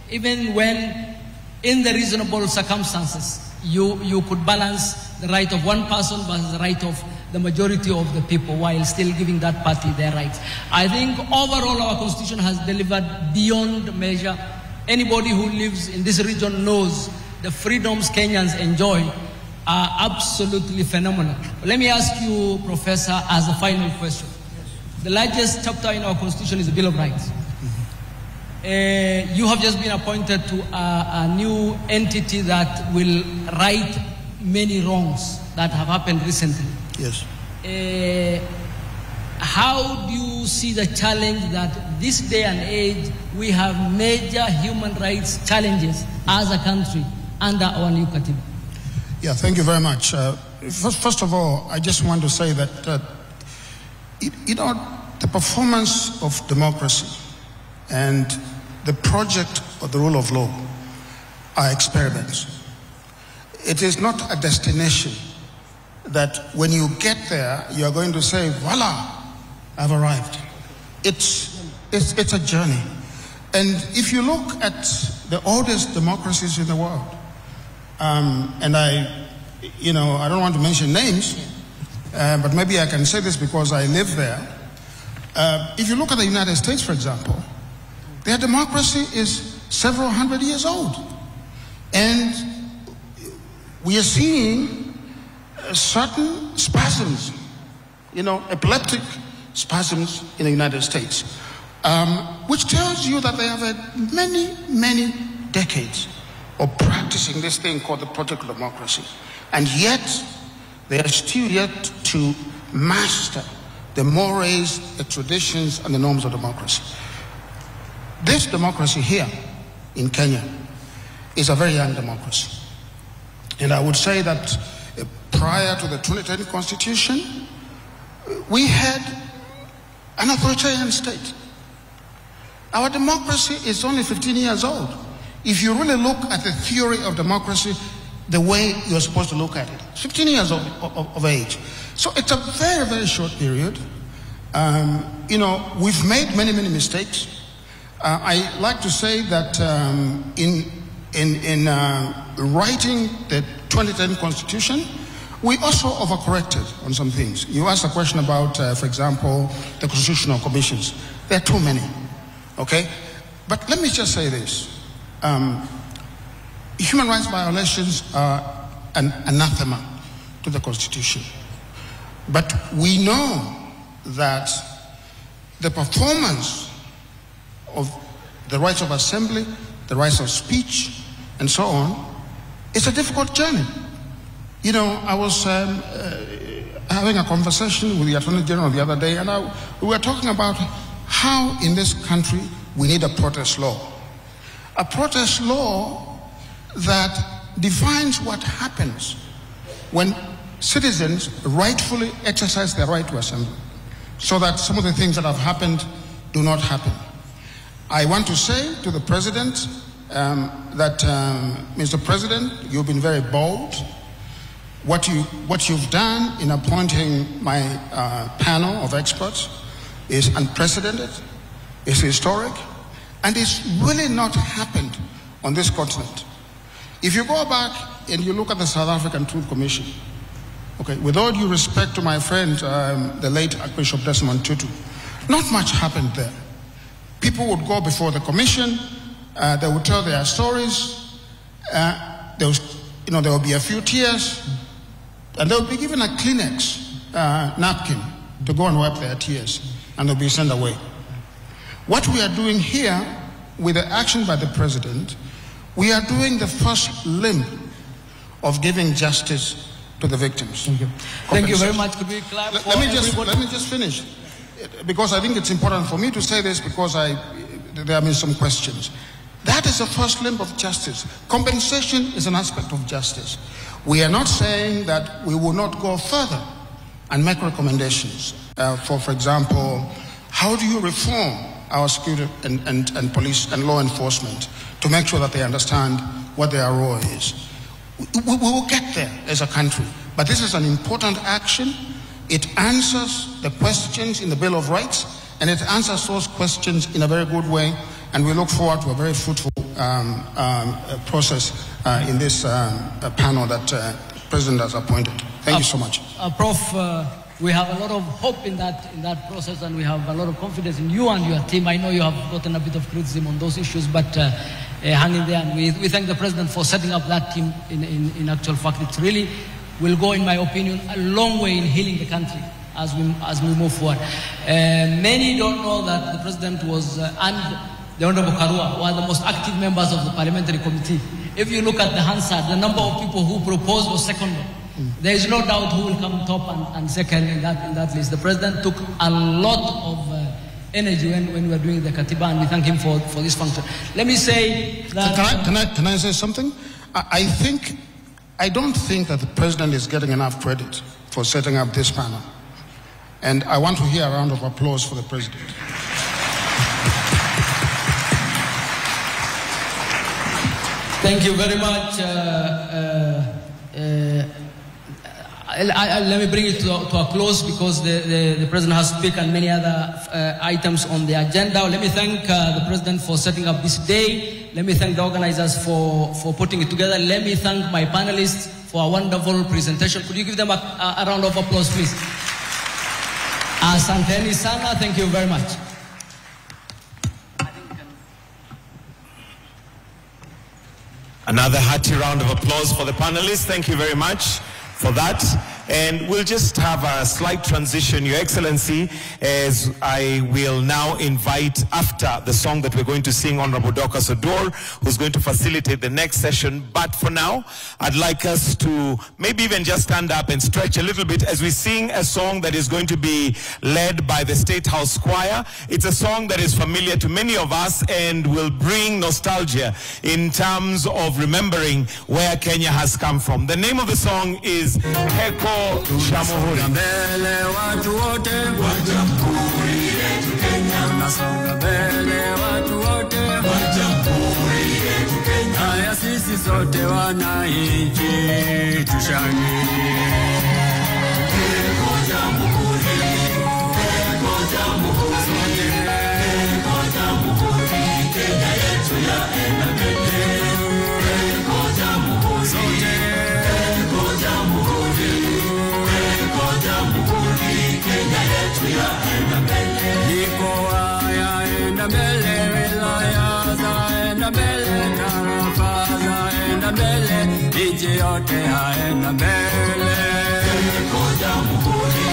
even when in the reasonable circumstances you could balance the right of one person versus the right of the majority of the people while still giving that party their rights. I think overall our Constitution has delivered beyond measure. Anybody who lives in this region knows the freedoms Kenyans enjoy are absolutely phenomenal. Let me ask you, Professor, as a final question. The largest chapter in our Constitution is the Bill of Rights. You have just been appointed to a new entity that will right many wrongs that have happened recently. Yes. How do you see the challenge that this day and age we have major human rights challenges as a country under our new Katiba? Yeah, thank you very much. First of all, I just want to say that, the performance of democracy and the project of the rule of law are experiments. It is not a destination that when you get there, you are going to say, voila, I've arrived. It's a journey. And if you look at the oldest democracies in the world, and I don't want to mention names, but maybe I can say this because I live there. If you look at the United States, for example, their democracy is several hundred years old. And we are seeing certain spasms, epileptic spasms in the United States, which tells you that they have had many, many decades of practicing this thing called the project of democracy. And yet, they are still yet to master the mores, the traditions, and the norms of democracy. This democracy here in Kenya is a very young democracy. And I would say that prior to the 2010 Constitution, we had an authoritarian state. Our democracy is only 15 years old. If you really look at the theory of democracy, the way you're supposed to look at it, 15 years of age. So it's a very, very short period. We've made many, many mistakes. I like to say that in writing the 2010 Constitution, we also overcorrected on some things. You asked a question about, for example, the constitutional commissions. There are too many, okay? But let me just say this. Human rights violations are an anathema to the Constitution. But we know that the performance of the rights of assembly, the rights of speech, and so on, is a difficult journey. I was having a conversation with the Attorney General the other day, and we were talking about how in this country we need a protest law. A protest law that defines what happens when citizens rightfully exercise their right to assemble, so that some of the things that have happened do not happen. I want to say to the President that, Mr. President, you've been very bold. What you've done in appointing my panel of experts is unprecedented, it's historic, and it's really not happened on this continent. If you go back and you look at the South African Truth Commission, okay, with all due respect to my friend, the late Archbishop Desmond Tutu, not much happened there. People would go before the commission, they would tell their stories, there would be a few tears, and they would be given a Kleenex napkin to go and wipe their tears, and they'll be sent away. What we are doing here with the action by the President, we are doing the first limb of giving justice to the victims. Thank you. Thank you very much. Could we clap for everybody? Let me just finish, because I think it's important for me to say this, because there have been some questions. That is the first limb of justice. Compensation is an aspect of justice. We are not saying that we will not go further and make recommendations. For example, how do you reform our security and police and law enforcement to make sure that they understand what their role is? We will get there as a country, but this is an important action. It answers the questions in the Bill of Rights, and it answers those questions in a very good way, and we look forward to a very fruitful process in this panel that the President has appointed. Thank you so much. Prof, we have a lot of hope in that process, and we have a lot of confidence in you and your team. I know you have gotten a bit of criticism on those issues, but hang in there, and we thank the President for setting up that team. In actual fact, it really will go, in my opinion, a long way in healing the country as we move forward. Many don't know that the President was and the Honorable Karua were the most active members of the parliamentary committee. If you look at the Hansard, the number of people who proposed was seconded. There is no doubt who will come top and second in that list. The President took a lot of energy when we were doing the Katiba, and we thank him for this function. Let me say that... Can I say something? I don't think that the President is getting enough credit for setting up this panel. And I want to hear a round of applause for the President. Thank you very much. Let me bring it to a close, because the President has spoken on many other items on the agenda. Let me thank the President for setting up this day. Let me thank the organizers for putting it together. Let me thank my panelists for a wonderful presentation. Could you give them a round of applause, please? Asanteni sana. Thank you very much. Another hearty round of applause for the panelists. Thank you very much for that. And we'll just have a slight transition, Your Excellency, as I will now invite, after the song that we're going to sing, Honorable Dorcas Odur, who's going to facilitate the next session. But for now, I'd like us to maybe even just stand up and stretch a little bit as we sing a song that is going to be led by the State House Choir. It's a song that is familiar to many of us and will bring nostalgia in terms of remembering where Kenya has come from. The name of the song is Heko Jamhuri. Mbele watu wote wa Jamhuri yetu Kenya, tunasonga mbele watu wote wa Jamhuri yetu Kenya. Haya sisi sote wananchi tushangilie. Heko Jamhuri, Heko Jamhuri, Heko Jamhuri, Kenya yetu yaenda mbele. Heko Jamhuri, Heko Jamhuri, Heko Jamhuri, Kenya yetu yaenda mbele. Mikoa yaenda mbele, wilaya zaenda mbele, tarafa zaenda mbele, nchi yote yaenda mbele. Heko Jamhuri,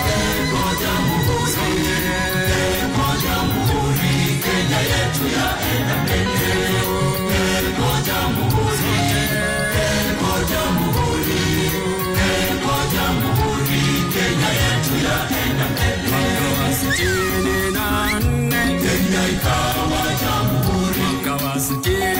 Heko Jamhuri, Heko Jamhuri, Kenya yetu yaenda mbele. Heko Jamhuri, Heko Jamhuri, Heko Jamhuri, Kenya yetu yaenda mbele. Mwaka wa 64 Kenya ikawa jamhuri. Mwaka wa 64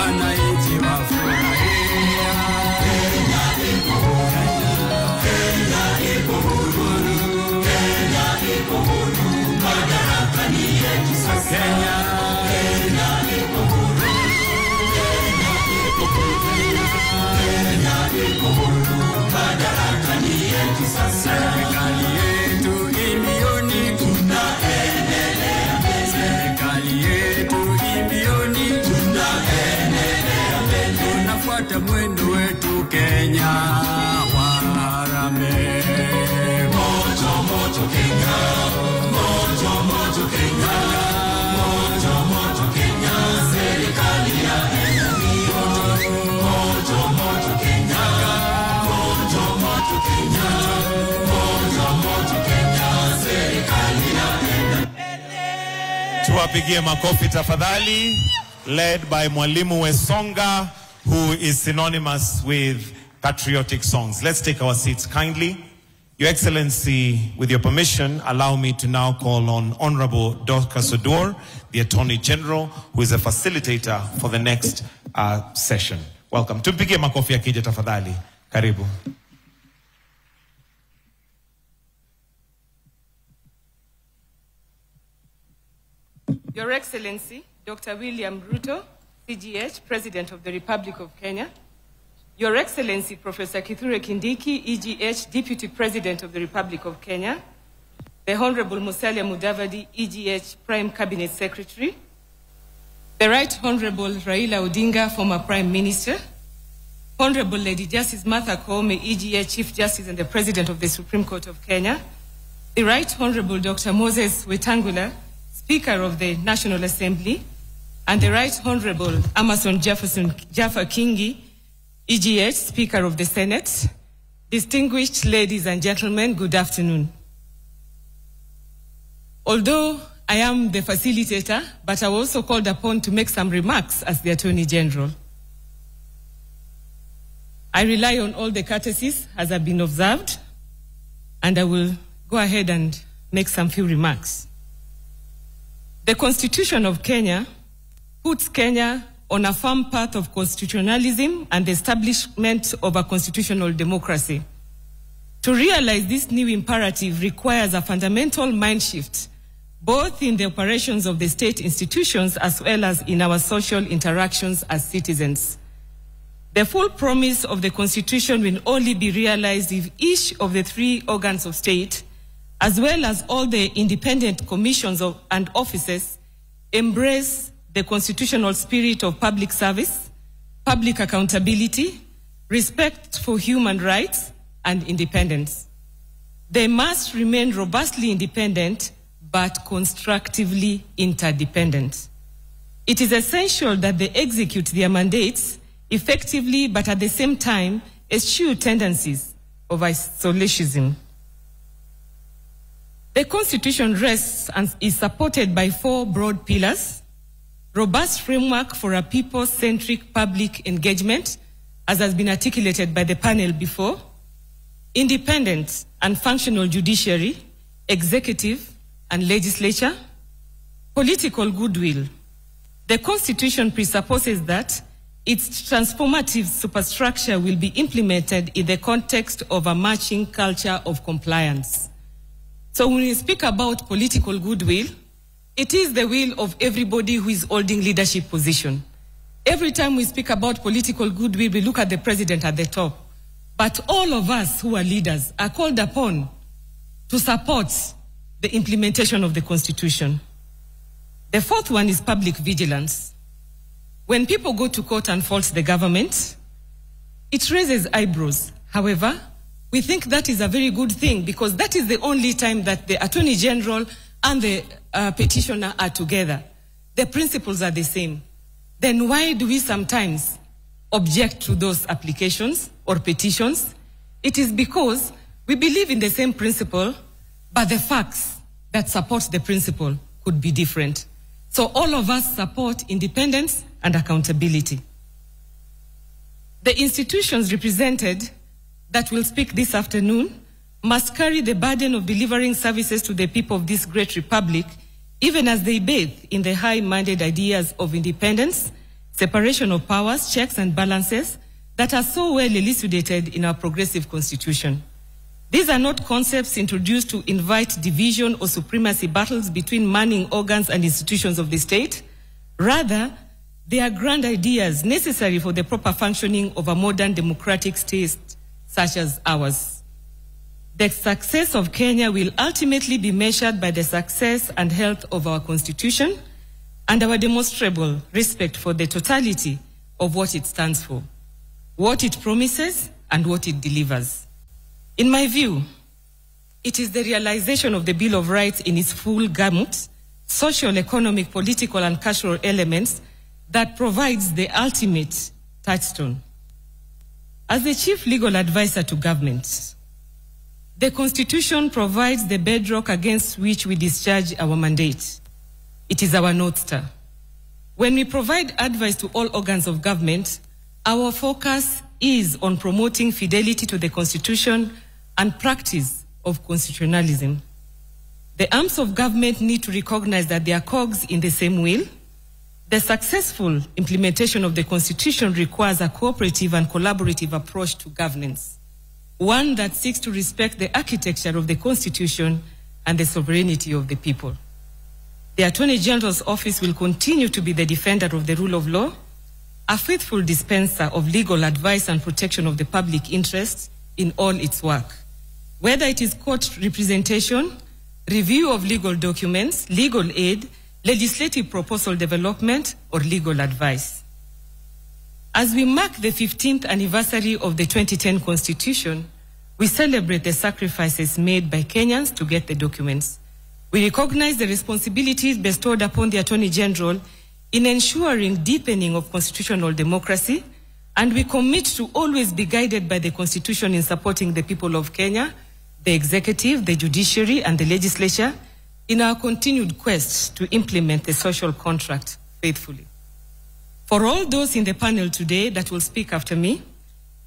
wananchi wafurahia. Kenya iko huru, Kenya iko huru, Kenya iko huru, madaraka ni yetu sasa. Kenya iko huru, Kenya iko huru, Kenya iko huru, madaraka ni yetu sasa. Serikali yetu imbioni tunaendelea mbele. Serikali yetu imbioni tunaendelea mbele. Tunafuata mwendo wetu Kenya wa harambee. Moto moto Kenya, moto moto Kenya, moto moto Kenya, serikali ya eneo. Moto moto Kenya, moto moto Kenya, moto moto Kenya, serikali ya eneo. Tuwapigie makofi tafadhali, led by Mwalimu Wesonga, who is synonymous with patriotic songs. Let's take our seats kindly. Your Excellency, with your permission, allow me to now call on Honorable Dorcas Oduor, the Attorney General, who is a facilitator for the next session. Welcome. Tupigie makofi akija tafadhali. Karibu. Your Excellency, Dr. William Ruto, CGH, President of the Republic of Kenya. Your Excellency, Professor Kithure Kindiki, EGH, Deputy President of the Republic of Kenya. The Honorable Musalia Mudavadi, EGH, Prime Cabinet Secretary. The Right Honorable Raila Odinga, former Prime Minister. Honorable Lady Justice Martha Koome, EGH, Chief Justice and the President of the Supreme Court of Kenya. The Right Honorable Dr. Moses Wetangula, Speaker of the National Assembly. And the Right Honorable Amason Jaffa Kingi, EGH, Speaker of the Senate. Distinguished ladies and gentlemen, good afternoon. Although I am the facilitator, but I was also called upon to make some remarks as the Attorney General. I rely on all the courtesies as have been observed, and I will go ahead and make some few remarks. The Constitution of Kenya puts Kenya on a firm path of constitutionalism and the establishment of a constitutional democracy. To realize this new imperative requires a fundamental mind shift, both in the operations of the state institutions as well as in our social interactions as citizens. The full promise of the Constitution will only be realized if each of the three organs of state, as well as all the independent commissions and offices, embrace the constitutional spirit of public service, public accountability, respect for human rights, and independence. They must remain robustly independent, but constructively interdependent. It is essential that they execute their mandates effectively, but at the same time, eschew tendencies of isolationism. The Constitution rests and is supported by four broad pillars: robust framework for a people-centric public engagement, as has been articulated by the panel before, independent and functional judiciary, executive and legislature, political goodwill. The Constitution presupposes that its transformative superstructure will be implemented in the context of a marching culture of compliance. So when we speak about political goodwill, it is the will of everybody who is holding leadership position. Every time we speak about political goodwill, we look at the president at the top. But all of us who are leaders are called upon to support the implementation of the Constitution. The fourth one is public vigilance. When people go to court and fault the government, it raises eyebrows. However, we think that is a very good thing because that is the only time that the Attorney General and the petitioner are together. The principles are the same. Then why do we sometimes object to those applications or petitions? It is because we believe in the same principle, but the facts that support the principle could be different. So all of us support independence and accountability. The institutions represented that will speak this afternoon must carry the burden of delivering services to the people of this great republic, even as they bathe in the high-minded ideas of independence, separation of powers, checks and balances that are so well elucidated in our progressive constitution. These are not concepts introduced to invite division or supremacy battles between manning organs and institutions of the state. Rather, they are grand ideas necessary for the proper functioning of a modern democratic state such as ours. The success of Kenya will ultimately be measured by the success and health of our constitution and our demonstrable respect for the totality of what it stands for, what it promises, and what it delivers. In my view, it is the realization of the Bill of Rights in its full gamut, social, economic, political, and cultural elements that provides the ultimate touchstone. As the chief legal advisor to government, the Constitution provides the bedrock against which we discharge our mandate. It is our North Star. When we provide advice to all organs of government, our focus is on promoting fidelity to the Constitution and practice of constitutionalism. The arms of government need to recognize that they are cogs in the same wheel. The successful implementation of the Constitution requires a cooperative and collaborative approach to governance, one that seeks to respect the architecture of the Constitution and the sovereignty of the people. The Attorney General's office will continue to be the defender of the rule of law, a faithful dispenser of legal advice and protection of the public interest in all its work, whether it is court representation, review of legal documents, legal aid, legislative proposal development, or legal advice. As we mark the 15th anniversary of the 2010 Constitution, we celebrate the sacrifices made by Kenyans to get the documents. We recognize the responsibilities bestowed upon the Attorney General in ensuring deepening of constitutional democracy, and we commit to always be guided by the Constitution in supporting the people of Kenya, the executive, the judiciary, and the legislature in our continued quest to implement the social contract faithfully. For all those in the panel today that will speak after me,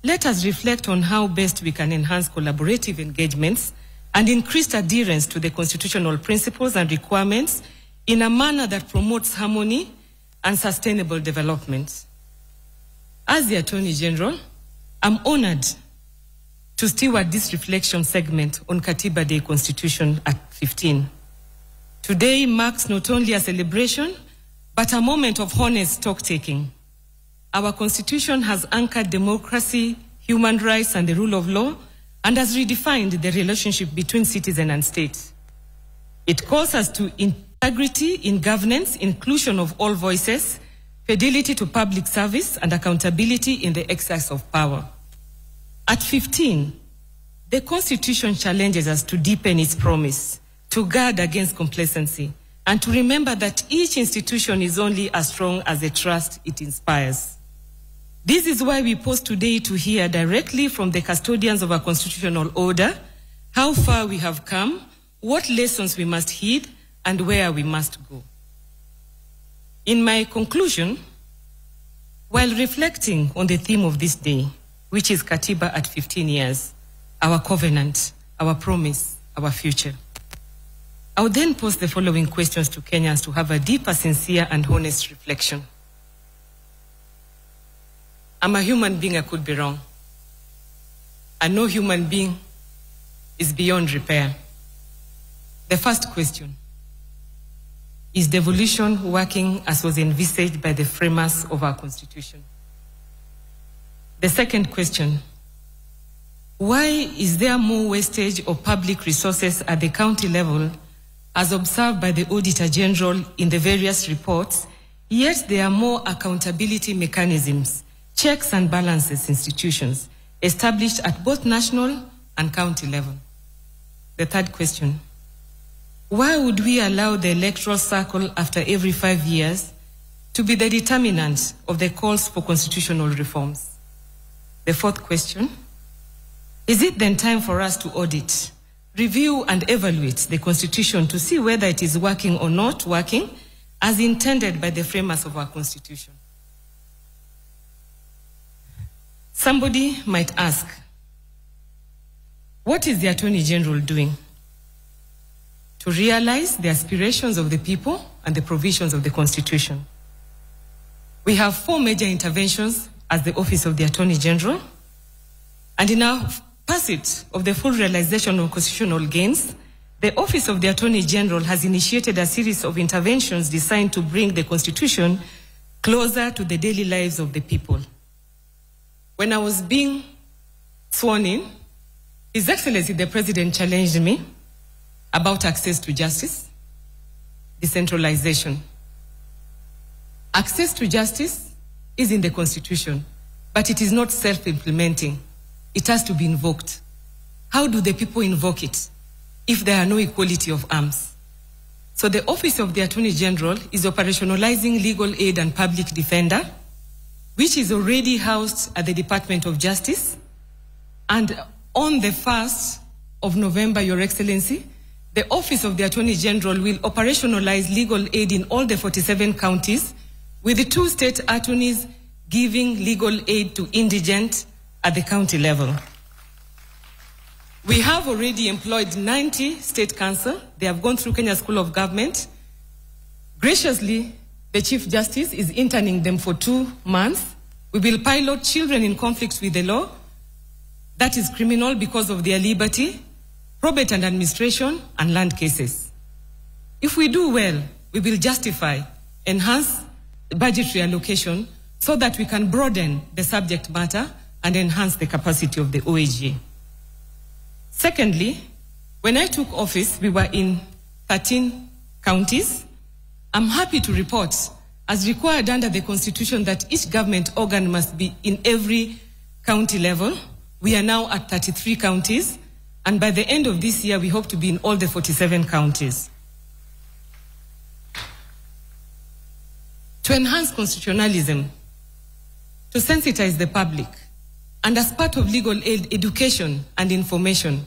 let us reflect on how best we can enhance collaborative engagements and increased adherence to the constitutional principles and requirements in a manner that promotes harmony and sustainable development. As the Attorney General, I'm honored to steward this reflection segment on Katiba Day Constitution at 15. Today marks not only a celebration, but a moment of honest stock-taking. Our Constitution has anchored democracy, human rights, and the rule of law, and has redefined the relationship between citizen and state. It calls us to integrity in governance, inclusion of all voices, fidelity to public service, and accountability in the exercise of power. At 15, the Constitution challenges us to deepen its promise, to guard against complacency, and to remember that each institution is only as strong as the trust it inspires. This is why we pause today to hear directly from the custodians of our constitutional order how far we have come, what lessons we must heed, and where we must go. In my conclusion, while reflecting on the theme of this day, which is Katiba at 15 years, our covenant, our promise, our future, I would then pose the following questions to Kenyans to have a deeper, sincere, and honest reflection. I'm a human being, I could be wrong. And no human being is beyond repair. The first question: is devolution working as was envisaged by the framers of our Constitution? The second question: why is there more wastage of public resources at the county level as observed by the Auditor General in the various reports, yet there are more accountability mechanisms, checks and balances institutions established at both national and county level? The third question: why would we allow the electoral cycle after every 5 years to be the determinant of the calls for constitutional reforms? The fourth question: is it then time for us to audit, review and evaluate the Constitution to see whether it is working or not working as intended by the framers of our Constitution? Somebody might ask, what is the Attorney General doing to realize the aspirations of the people and the provisions of the Constitution? We have 4 major interventions as the Office of the Attorney General, and in our pursuit of the full realization of constitutional gains, the Office of the Attorney General has initiated a series of interventions designed to bring the Constitution closer to the daily lives of the people. When I was being sworn in, His Excellency the President challenged me about access to justice, decentralization. Access to justice is in the Constitution, but it is not self-implementing. It has to be invoked. How do the people invoke it if there are no equality of arms? So the Office of the Attorney General is operationalizing legal aid and public defender, which is already housed at the Department of Justice. And on the 1st of November, Your Excellency, the Office of the Attorney General will operationalize legal aid in all the 47 counties, with the 2 state attorneys giving legal aid to indigent at the county level. We have already employed 90 state counsel. They have gone through Kenya School of Government. Graciously, the Chief Justice is interning them for 2 months. We will pilot children in conflict with the law. That is criminal because of their liberty, probate and administration, and land cases. If we do well, we will justify, enhance budgetary allocation so that we can broaden the subject matter and enhance the capacity of the OAGA. Secondly, when I took office, we were in 13 counties. I'm happy to report, as required under the Constitution, that each government organ must be in every county level. We are now at 33 counties, and by the end of this year, we hope to be in all the 47 counties. To enhance constitutionalism, to sensitize the public, and as part of legal aid education and information,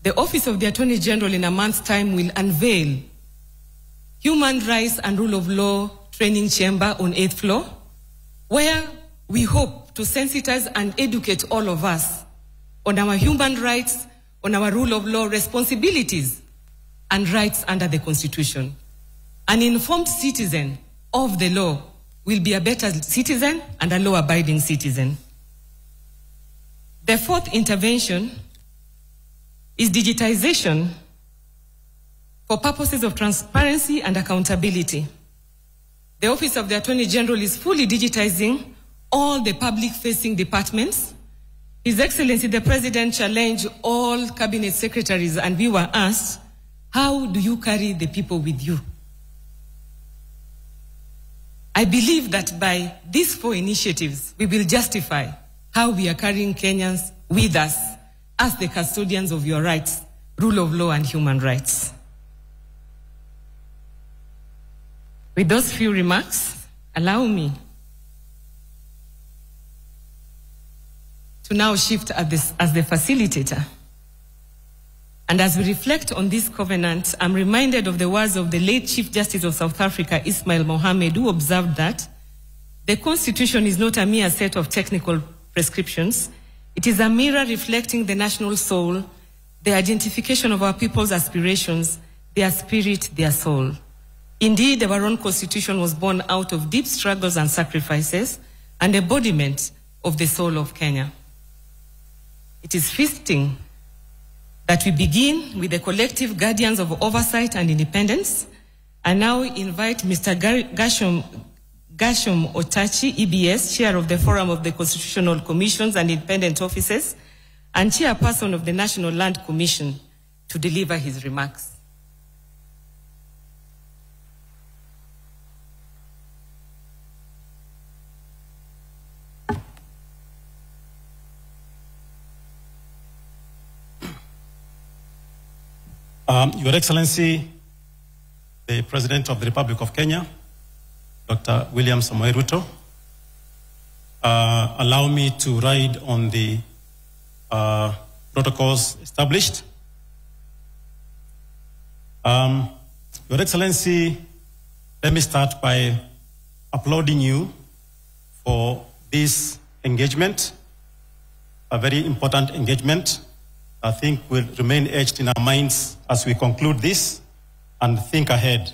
the Office of the Attorney General in a month's time will unveil Human Rights and Rule of Law Training Chamber on 8th floor, where we hope to sensitize and educate all of us on our human rights, on our rule of law responsibilities and rights under the Constitution. An informed citizen of the law will be a better citizen and a law-abiding citizen. The 4th intervention is digitization for purposes of transparency and accountability. The Office of the Attorney General is fully digitizing all the public-facing departments. His Excellency the President challenged all cabinet secretaries, and we were asked, how do you carry the people with you? I believe that by these 4 initiatives, we will justify how we are carrying Kenyans with us as the custodians of your rights, rule of law, and human rights. With those few remarks, allow me to now shift as the facilitator. And as we reflect on this covenant, I'm reminded of the words of the late Chief Justice of South Africa, Ismail Mohammed, who observed that the Constitution is not a mere set of technical prescriptions. It is a mirror reflecting the national soul, the identification of our people's aspirations, their spirit, their soul. Indeed, our own Constitution was born out of deep struggles and sacrifices, and embodiment of the soul of Kenya. It is fitting that we begin with the collective guardians of oversight and independence, and now invite Mr. Gershom Otachi, EBS, Chair of the Forum of the Constitutional Commissions and Independent Offices, and Chairperson of the National Land Commission, to deliver his remarks. Your Excellency, the President of the Republic of Kenya, Dr. William Samoei Ruto, allow me to ride on the protocols established. Your Excellency, let me start by applauding you for this engagement, a very important engagement. I think will remain etched in our minds as we conclude this and think ahead.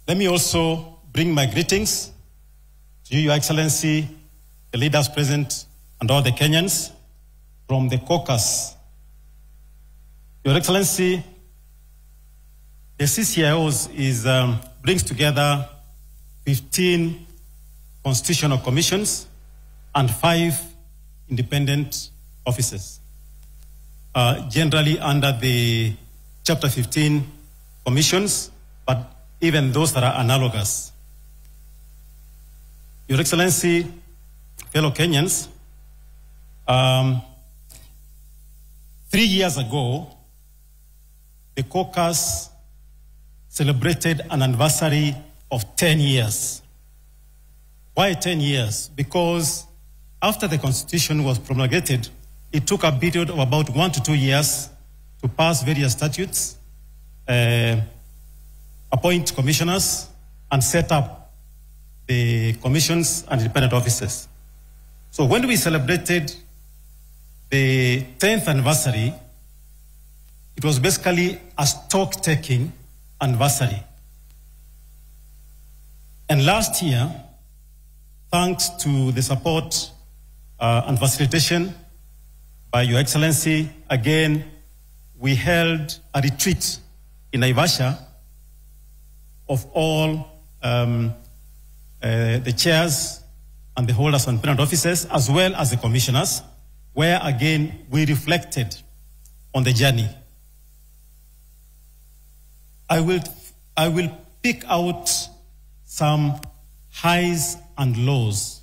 Let me also bring my greetings to you, Your Excellency, the leaders present, and all the Kenyans from the caucus. Your Excellency, the CCIOs brings together 15 constitutional commissions and 5 independent offices, generally under the Chapter 15 commissions, but even those that are analogous. Your Excellency, fellow Kenyans, 3 years ago, the caucus celebrated an anniversary of 10 years. Why 10 years? Because after the Constitution was promulgated, it took a period of about 1 to 2 years to pass various statutes, appoint commissioners, and set up the commissions and independent offices. So when we celebrated the 10th anniversary, it was basically a stock-taking anniversary. And last year, thanks to the support and facilitation by Your Excellency, again, we held a retreat in Naivasha of all the chairs and the holders of independent offices, as well as the commissioners, where again we reflected on the journey. I will pick out some highs and lows,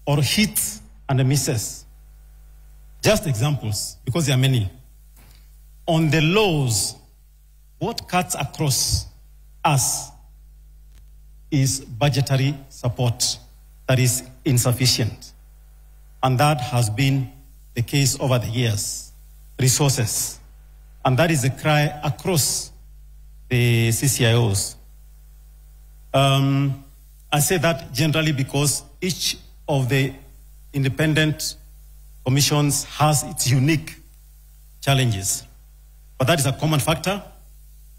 or hits and misses. Just examples, because there are many. On the lows, what cuts across us is budgetary support that is insufficient. And that has been the case over the years. Resources. And that is a cry across the CCIOs. I say that generally because each of the independent commissions has its unique challenges. But that is a common factor.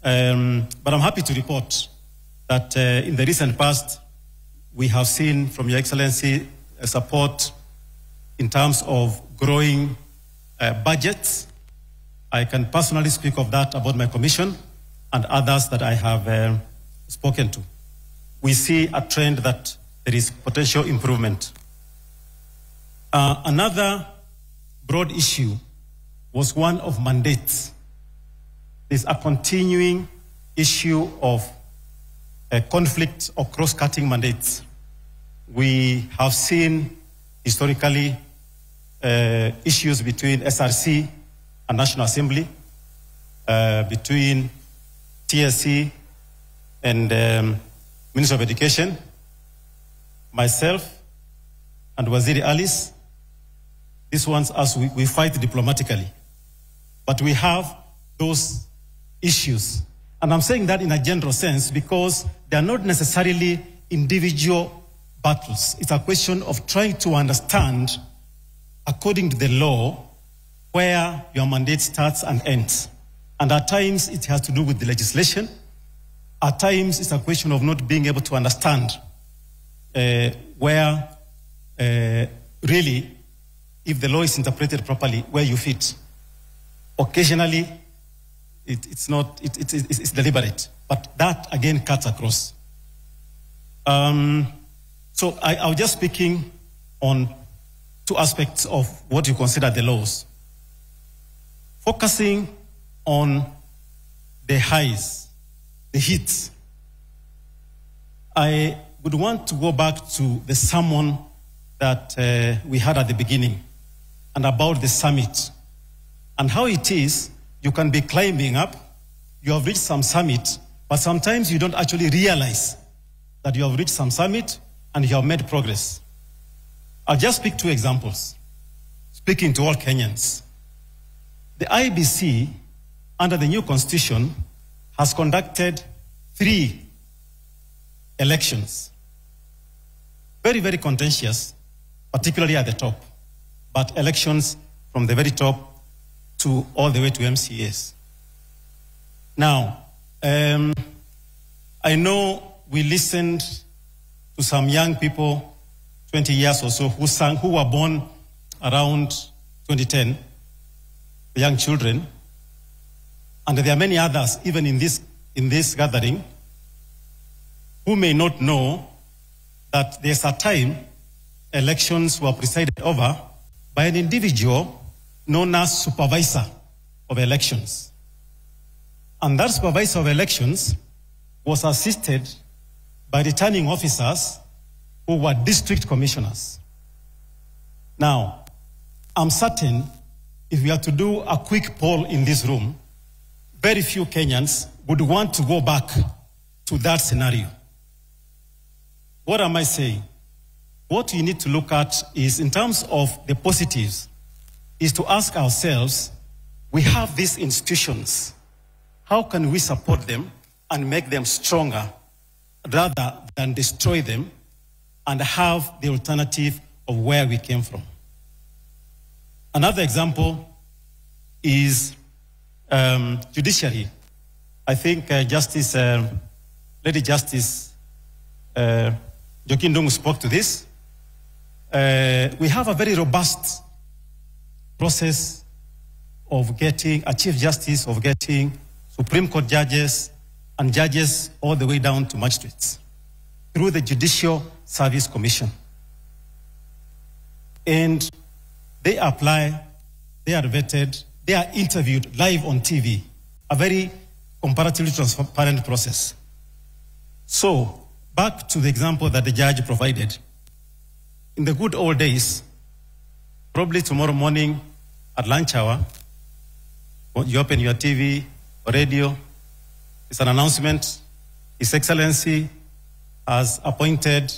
But I'm happy to report that in the recent past, we have seen from Your Excellency support in terms of growing budgets. I can personally speak of that about my commission and others that I have spoken to. We see a trend that there is potential improvement. Another broad issue was one of mandates. There's a continuing issue of conflict or cross-cutting mandates. We have seen historically issues between SRC and National Assembly, between TSC and Minister of Education, myself and Waziri Alice. These ones, as we fight diplomatically. But we have those issues. And I'm saying that in a general sense because they are not necessarily individual battles. It's a question of trying to understand, according to the law, where your mandate starts and ends. And at times it has to do with the legislation. At times it's a question of not being able to understand where really, if the law is interpreted properly, where you fit. Occasionally, it's deliberate, but that again cuts across. So I was just speaking on 2 aspects of what you consider the laws. Focusing on the highs, the hits. I would want to go back to the sermon that we had at the beginning and about the summit and how it is you can be climbing up, you have reached some summit, but sometimes you don't actually realize that you have reached some summit and you have made progress. I'll just pick 2 examples, speaking to all Kenyans. The IBC, under the new constitution, has conducted 3 elections. Very, very contentious, particularly at the top, but elections from the very top to all the way to MCAs. Now, I know we listened to some young people, 20 years or so, who were born around 2010, the young children. And there are many others, even in this gathering, who may not know that there's a time elections were presided over by an individual known as supervisor of elections. And that supervisor of elections was assisted by returning officers who were district commissioners. Now, I'm certain if we are to do a quick poll in this room, very few Kenyans would want to go back to that scenario. What am I saying? What we need to look at is, in terms of the positives, is to ask ourselves, we have these institutions. How can we support them and make them stronger rather than destroy them and have the alternative of where we came from? Another example is judiciary. I think Lady Justice Joaquin Ndungu spoke to this. We have a very robust process of getting a Chief Justice, of getting Supreme Court judges and judges all the way down to magistrates through the Judicial Service Commission. And they apply, they are vetted, they are interviewed live on TV, a very comparatively transparent process. So, back to the example that the judge provided. In the good old days, probably tomorrow morning at lunch hour, you open your TV or radio, it's an announcement. His Excellency has appointed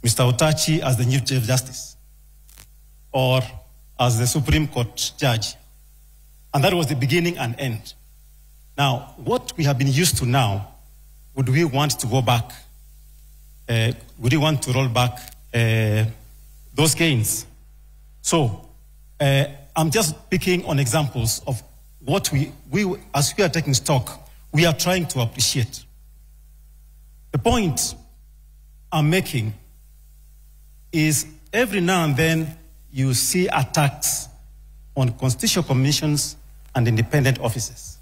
Mr. Otachi as the new Chief Justice or as the Supreme Court judge. And that was the beginning and end. Now, what we have been used to now, would we want to go back? Would we want to roll back those gains? So, I'm just picking on examples of what we, as we are taking stock, we are trying to appreciate. The point I'm making is every now and then you see attacks on constitutional commissions and independent offices.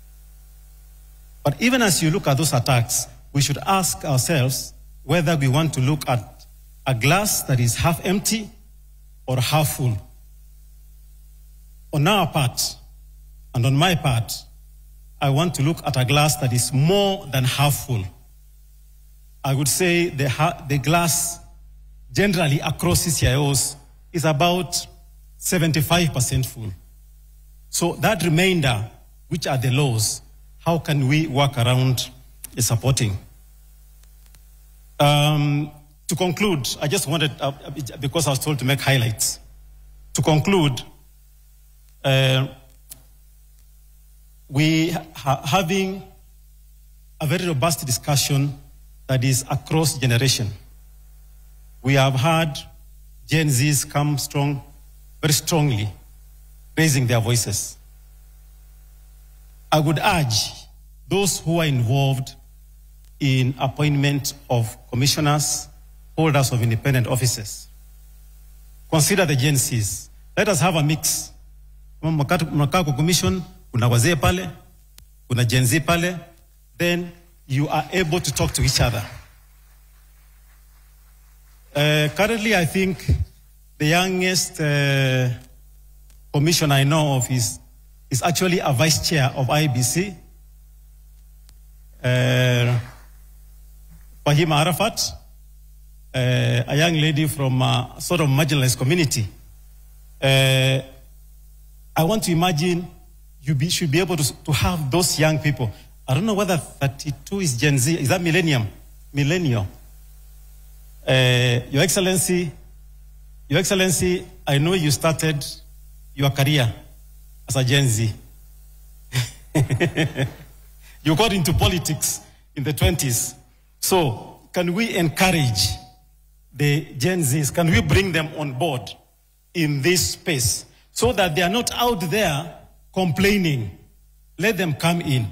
But even as you look at those attacks, we should ask ourselves whether we want to look at a glass that is half empty or half full. On our part, and on my part, I want to look at a glass that is more than half full. I would say the glass generally across CCIOs is about 75% full. So that remainder, which are the laws, how can we work around supporting? To conclude, I just wanted, because I was told to make highlights. To conclude, we are having a very robust discussion that is across generation. We have had Gen Zs come strong, very strongly, raising their voices. I would urge those who are involved in appointment of commissioners, holders of independent offices, consider the Gen Zs. Let us have a mix. Mnakaa kwa commission, kuna wazee pale, kuna Gen Z pale, then you are able to talk to each other. Currently, I think the youngest commissioner I know of is actually a vice chair of IBC, Fahima Arafat, a young lady from a sort of marginalized community. I want to imagine you should be able to have those young people. I don't know whether 32 is Gen Z. Is that millennial? Your Excellency, I know you started your career as a Gen Z. You got into politics in the 20s. So can we encourage the Gen Zs? Can we bring them on board in this space so that they are not out there complaining? Let them come in.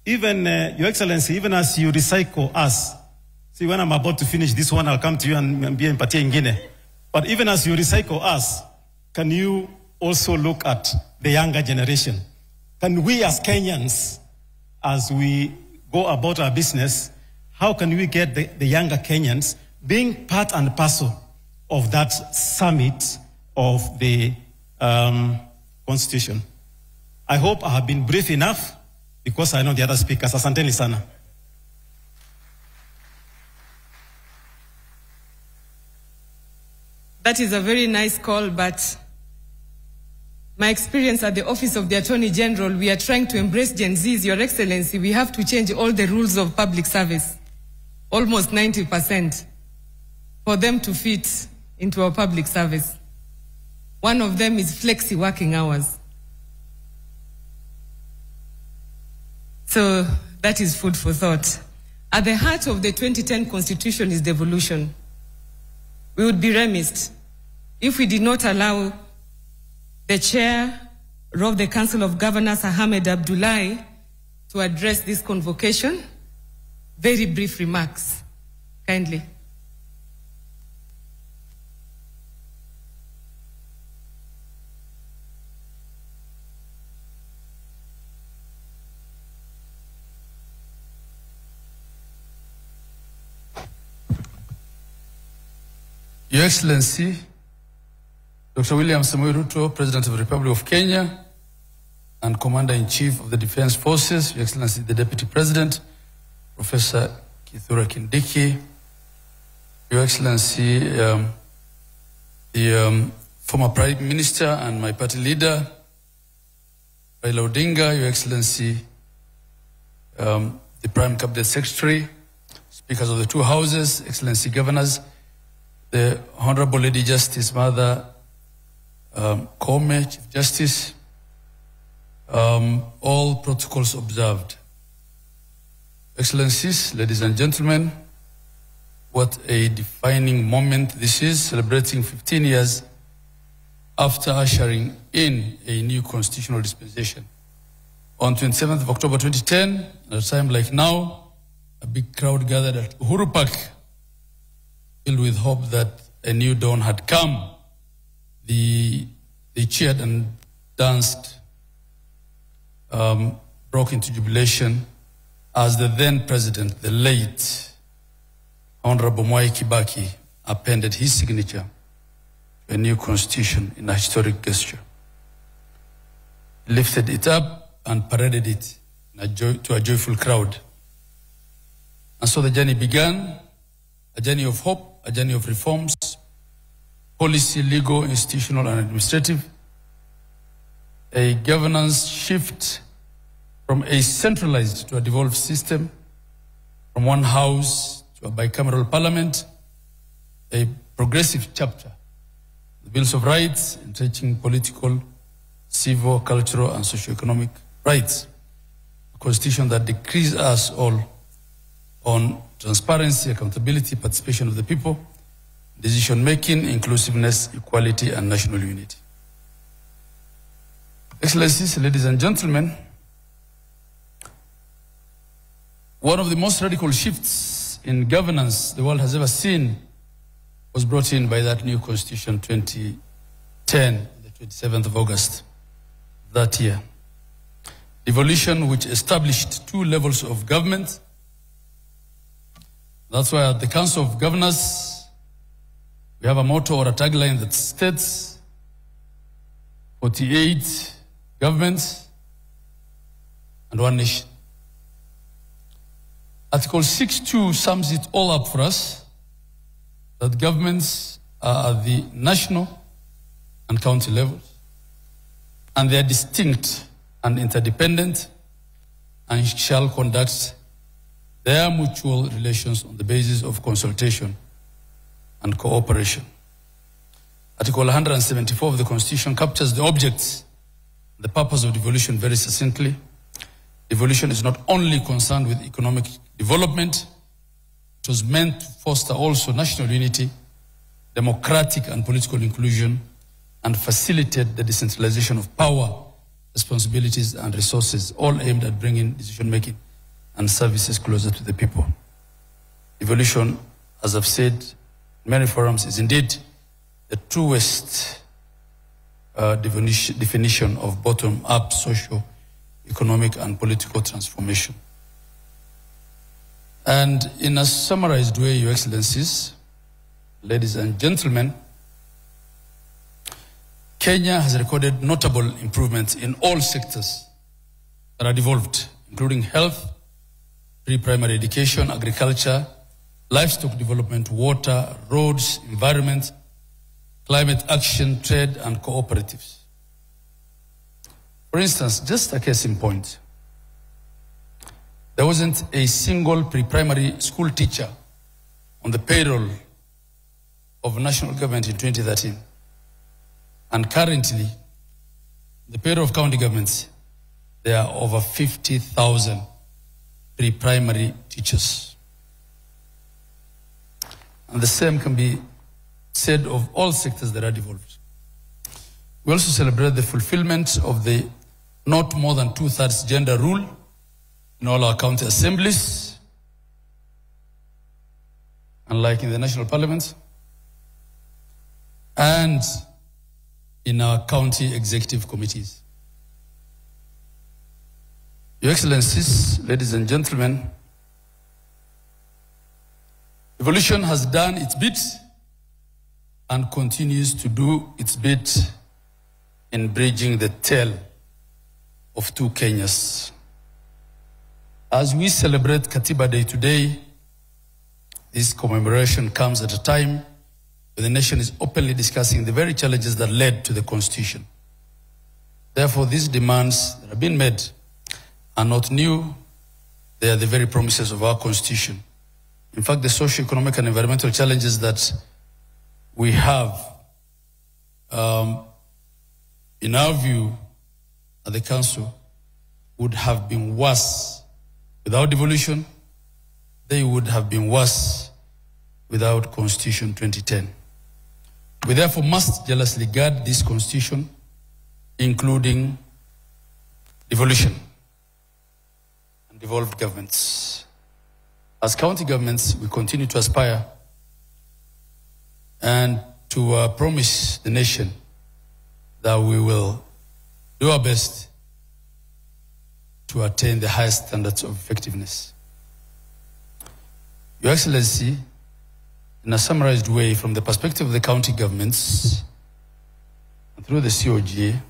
Even, Your Excellency, even as you recycle us, See, when I'm about to finish this one, I'll come to you and be empatia ingine. But even as you recycle us, can you also look at the younger generation? Can we as Kenyans, as we go about our business, how can we get the younger Kenyans being part and parcel of that summit of the Constitution? I hope I have been brief enough because I know the other speakers. Asanteni sana. That is a very nice call, but my experience at the Office of the Attorney General, we are trying to embrace Gen Zs, Your Excellency. We have to change all the rules of public service, almost 90%, for them to fit into our public service. One of them is flexi working hours. So that is food for thought. At the heart of the 2010 Constitution is devolution. We would be remiss if we did not allow the chair of the Council of Governors, Ahmed Abdullahi, to address this convocation. Very brief remarks, kindly. Your Excellency, Dr. William Samoei Ruto, President of the Republic of Kenya and Commander-in-Chief of the Defense Forces, Your Excellency, the Deputy President, Professor Kithure Kindiki, Your Excellency, the former Prime Minister and my party leader, Raila Odinga, Your Excellency, the Prime Cabinet Secretary, Speakers of the two Houses, Excellency Governors, the Honorable Lady Justice Mother Koome, Chief Justice, all protocols observed. Excellencies, ladies and gentlemen, what a defining moment this is, celebrating 15 years after ushering in a new constitutional dispensation. On 27th of October 2010, at a time like now, a big crowd gathered at Uhuru Park, filled with hope that a new dawn had come. They cheered and danced, broke into jubilation as the then president, the late Honorable Mwai Kibaki, appended his signature to a new constitution in a historic gesture. He lifted it up and paraded it to a joyful crowd. And so the journey began, a journey of hope, a journey of reforms, policy, legal, institutional, and administrative, a governance shift from a centralized to a devolved system, from one house to a bicameral parliament, a progressive chapter, the Bills of Rights, entrenching political, civil, cultural, and socio-economic rights, a constitution that decrees us all on transparency, accountability, participation of the people, decision-making, inclusiveness, equality, and national unity. Excellencies, ladies and gentlemen, one of the most radical shifts in governance the world has ever seen was brought in by that new constitution 2010, the 27th of August that year. Devolution, which established two levels of government. That's why at the Council of Governors, we have a motto or a tagline that states 48 governments and one nation. Article 6.2 sums it all up for us, that governments are at the national and county levels, and they are distinct and interdependent and shall conduct their mutual relations on the basis of consultation and cooperation. Article 174 of the Constitution captures the objects, the purpose of devolution very succinctly. Devolution is not only concerned with economic development, it was meant to foster also national unity, democratic and political inclusion, and facilitate the decentralization of power, responsibilities, and resources, all aimed at bringing decision-making and services closer to the people. Evolution, as I've said in many forums, is indeed the truest definition of bottom-up social, economic, and political transformation. And in a summarized way, Your Excellencies, ladies and gentlemen, Kenya has recorded notable improvements in all sectors that are devolved, including health, pre-primary education, agriculture, livestock development, water, roads, environment, climate action, trade, and cooperatives. For instance, just a case in point, there wasn't a single pre-primary school teacher on the payroll of national government in 2013. And currently, the payroll of county governments, there are over 50,000 pre-primary teachers. And the same can be said of all sectors that are devolved. We also celebrate the fulfillment of the not more than 2/3 gender rule in all our county assemblies, unlike in the national parliament, and in our county executive committees. Your Excellencies, ladies and gentlemen, evolution has done its bit and continues to do its bit in bridging the tale of two Kenyas. As we celebrate Katiba Day today, this commemoration comes at a time when the nation is openly discussing the very challenges that led to the Constitution. Therefore, these demands that have been made are not new. They are the very promises of our Constitution. In fact, the socio-economic and environmental challenges that we have, in our view, at the Council, would have been worse without devolution. They would have been worse without Constitution 2010. We therefore must jealously guard this Constitution, including devolution and devolved governments. As county governments, we continue to aspire and to promise the nation that we will do our best to attain the highest standards of effectiveness. Your Excellency, in a summarized way, from the perspective of the county governments and through the COGA,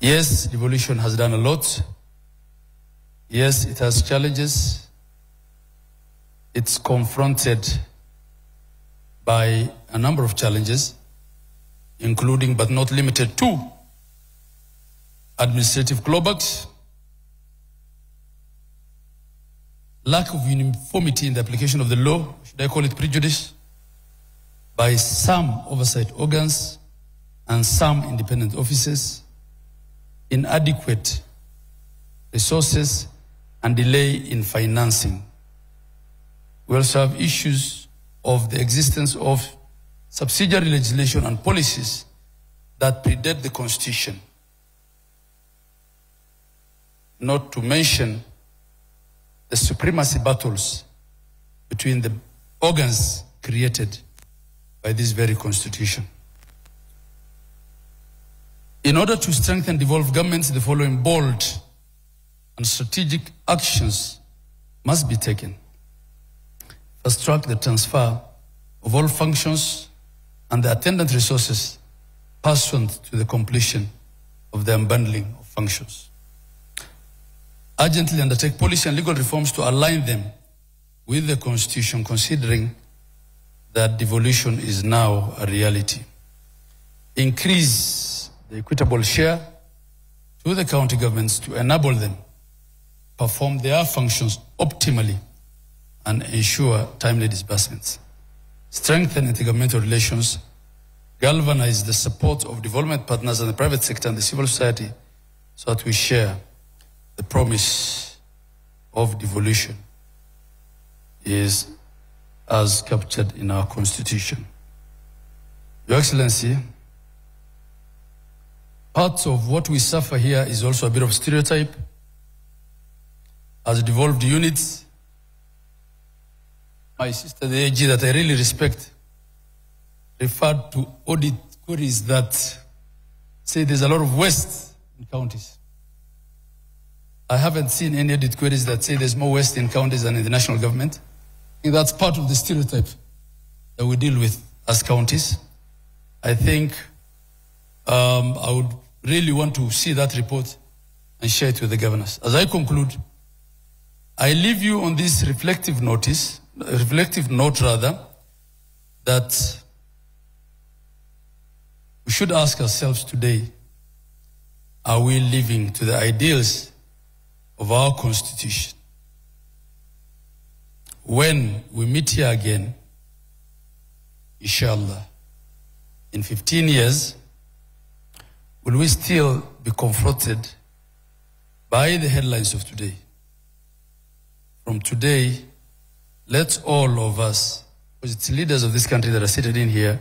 yes, devolution has done a lot. Yes, it has challenges. It's confronted by a number of challenges, including but not limited to administrative clawbacks, lack of uniformity in the application of the law, should I call it prejudice, by some oversight organs and some independent offices, inadequate resources, and delay in financing. We also have issues of the existence of subsidiary legislation and policies that predate the Constitution, not to mention the supremacy battles between the organs created by this very Constitution. In order to strengthen devolved governments, the following bold and strategic actions must be taken. First, track the transfer of all functions and the attendant resources pursuant to the completion of the unbundling of functions. Urgently undertake policy and legal reforms to align them with the Constitution, considering that devolution is now a reality. Increase the equitable share to the county governments to enable them perform their functions optimally and ensure timely disbursements. Strengthen intergovernmental relations, galvanize the support of development partners and the private sector and the civil society so that we share the promise of devolution is as captured in our Constitution. Your Excellency, part of what we suffer here is also a bit of stereotype. As devolved units, my sister, the AG, that I really respect, referred to audit queries that say there's a lot of waste in counties. I haven't seen any audit queries that say there's more waste in counties than in the national government. I think that's part of the stereotype that we deal with as counties. I think I would really want to see that report and share it with the governors. As I conclude, I leave you on this reflective note that we should ask ourselves today, are we living to the ideals of our Constitution? When we meet here again, inshallah, in 15 years, will we still be confronted by the headlines of today? From today, let all of us, because it's leaders of this country that are seated in here,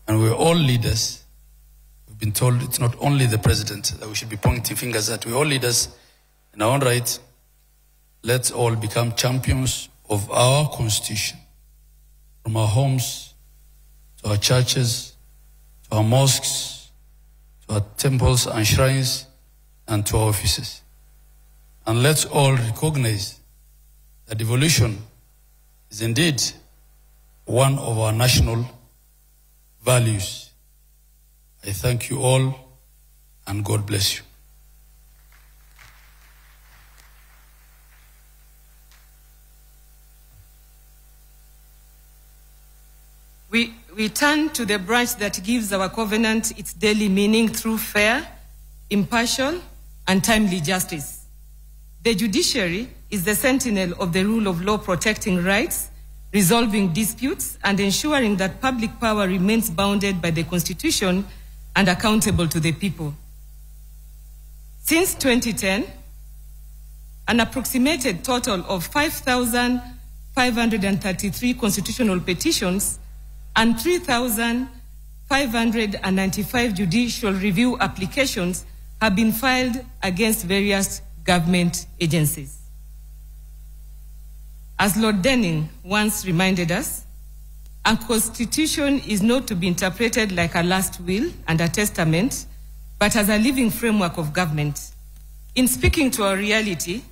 and we're all leaders. We've been told it's not only the president that we should be pointing fingers at. We're all leaders in our own right. Let's all become champions of our Constitution, from our homes, to our churches, to our mosques, to our temples and shrines, and to our offices. And let's all recognize that devolution is indeed one of our national values. I thank you all, and God bless you. We turn to the branch that gives our covenant its daily meaning through fair, impartial, and timely justice. The judiciary is the sentinel of the rule of law, protecting rights, resolving disputes, and ensuring that public power remains bounded by the Constitution and accountable to the people. Since 2010, an approximated total of 5,533 constitutional petitions and 3,595 judicial review applications have been filed against various government agencies. As Lord Denning once reminded us, a constitution is not to be interpreted like a last will and a testament, but as a living framework of government. In speaking to our reality,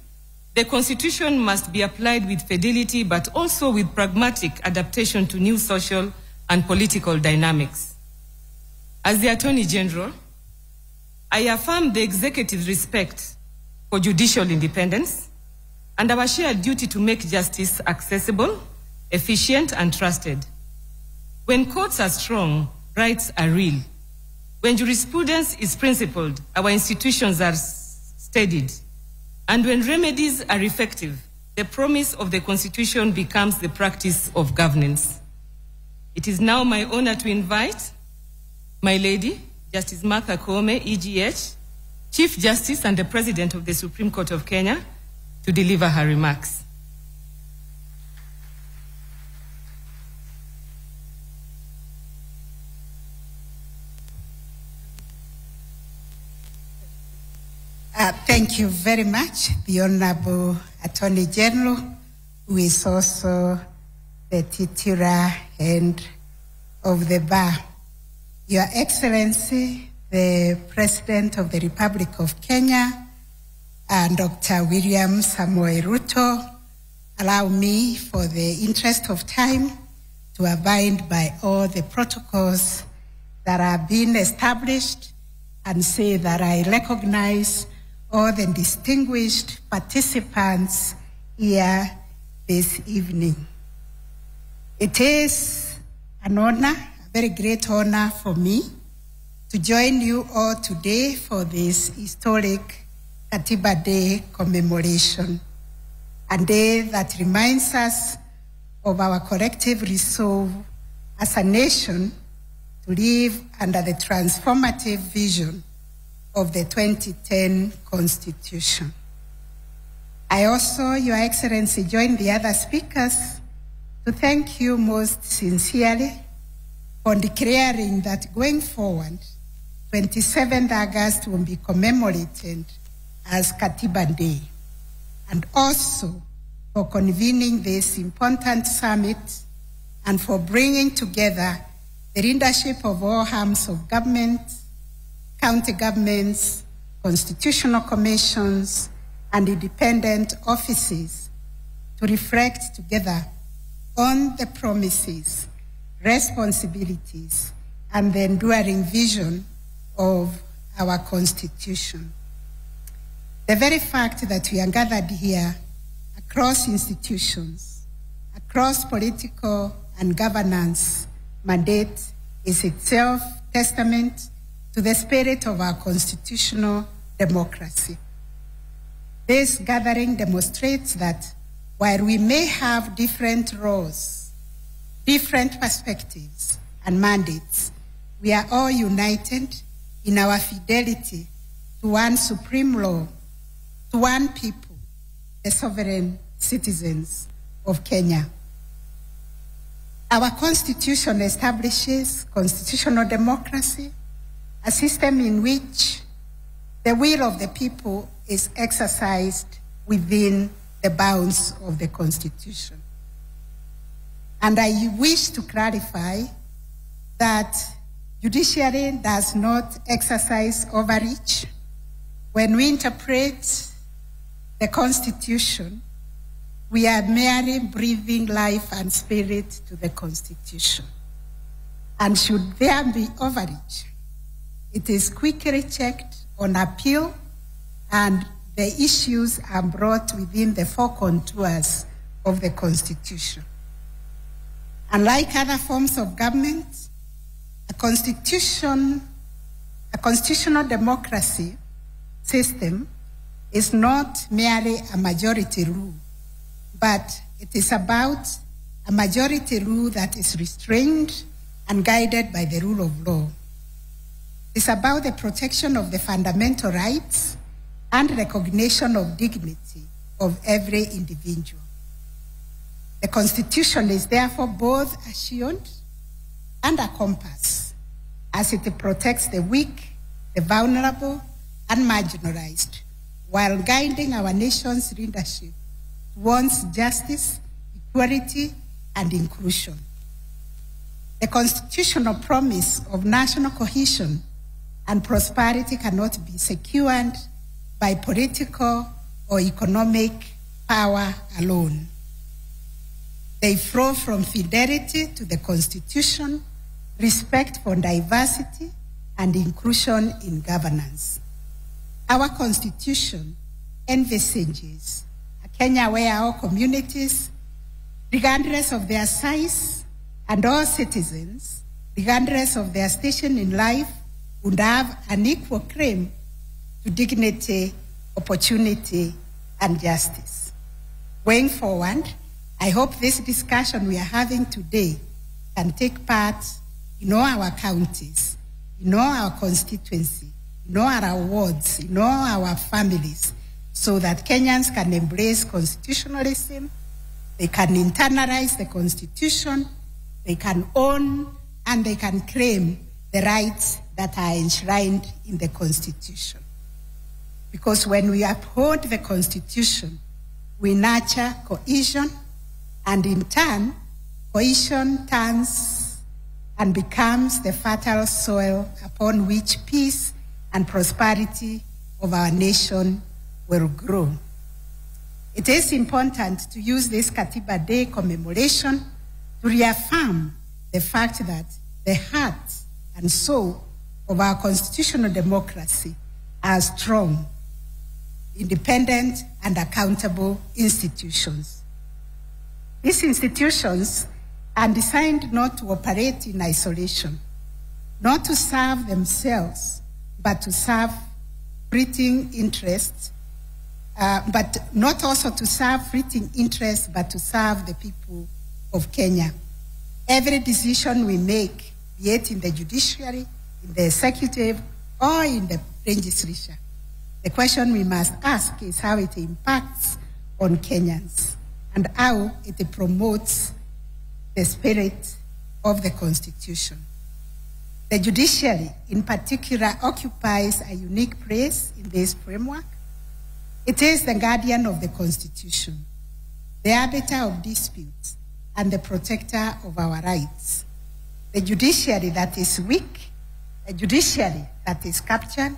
the Constitution must be applied with fidelity, but also with pragmatic adaptation to new social and political dynamics. As the Attorney General, I affirm the executive's respect for judicial independence and our shared duty to make justice accessible, efficient, and trusted. When courts are strong, rights are real. When jurisprudence is principled, our institutions are steadied. And when remedies are effective, the promise of the Constitution becomes the practice of governance. It is now my honor to invite my lady, Justice Martha Koome, EGH, Chief Justice and the President of the Supreme Court of Kenya, to deliver her remarks. Thank you very much, the Honorable Attorney General, who is also the titular head of the bar. Your Excellency, the President of the Republic of Kenya, and Dr. William Samoei Ruto, allow me, for the interest of time, to abide by all the protocols that are being established and say that I recognize all the distinguished participants here this evening. It is an honor, a very great honor for me to join you all today for this historic Katiba Day commemoration, a day that reminds us of our collective resolve as a nation to live under the transformative vision of the 2010 Constitution. I also, Your Excellency, join the other speakers to thank you most sincerely for declaring that going forward, 27th August will be commemorated as Katiba Day, and also for convening this important summit and for bringing together the leadership of all arms of government, county governments, constitutional commissions, and independent offices to reflect together on the promises, responsibilities, and the enduring vision of our Constitution. The very fact that we are gathered here across institutions, across political and governance mandate is itself testament to the spirit of our constitutional democracy. This gathering demonstrates that while we may have different roles, different perspectives and mandates, we are all united in our fidelity to one supreme law, to one people, the sovereign citizens of Kenya. Our Constitution establishes constitutional democracy, a system in which the will of the people is exercised within the bounds of the Constitution. And I wish to clarify that judiciary does not exercise overreach. When we interpret the Constitution, we are merely breathing life and spirit to the Constitution. And should there be overreach, it is quickly checked on appeal, and the issues are brought within the four contours of the Constitution. Unlike other forms of government, a constitutional democracy system is not merely a majority rule, but it is about a majority rule that is restrained and guided by the rule of law. It's about the protection of the fundamental rights and recognition of dignity of every individual. The Constitution is therefore both a shield and a compass, as it protects the weak, the vulnerable, and marginalized, while guiding our nation's leadership towards justice, equality, and inclusion. The constitutional promise of national cohesion and prosperity cannot be secured by political or economic power alone. They flow from fidelity to the Constitution, respect for diversity, and inclusion in governance. Our Constitution envisages a Kenya where all communities, regardless of their size, and all citizens, regardless of their station in life, would have an equal claim to dignity, opportunity, and justice. Going forward, I hope this discussion we are having today can take part in all our counties, in all our constituency, in all our wards, in all our families, so that Kenyans can embrace constitutionalism, they can internalize the Constitution, they can own and they can claim the rights that are enshrined in the Constitution. Because when we uphold the Constitution, we nurture cohesion, and in turn, cohesion turns and becomes the fertile soil upon which peace and prosperity of our nation will grow. It is important to use this Katiba Day commemoration to reaffirm the fact that the heart and soul of our constitutional democracy are strong, independent, and accountable institutions. These institutions are designed not to operate in isolation, not to serve themselves, but to serve fleeting interests, but not also to serve fleeting interests, but to serve the people of Kenya. Every decision we make, be it in the judiciary, in the executive, or in the legislature, the question we must ask is how it impacts on Kenyans and how it promotes the spirit of the Constitution. The judiciary, in particular, occupies a unique place in this framework. It is the guardian of the Constitution. the arbiter of disputes, and the protector of our rights. The judiciary that is weak, a judiciary that is captured,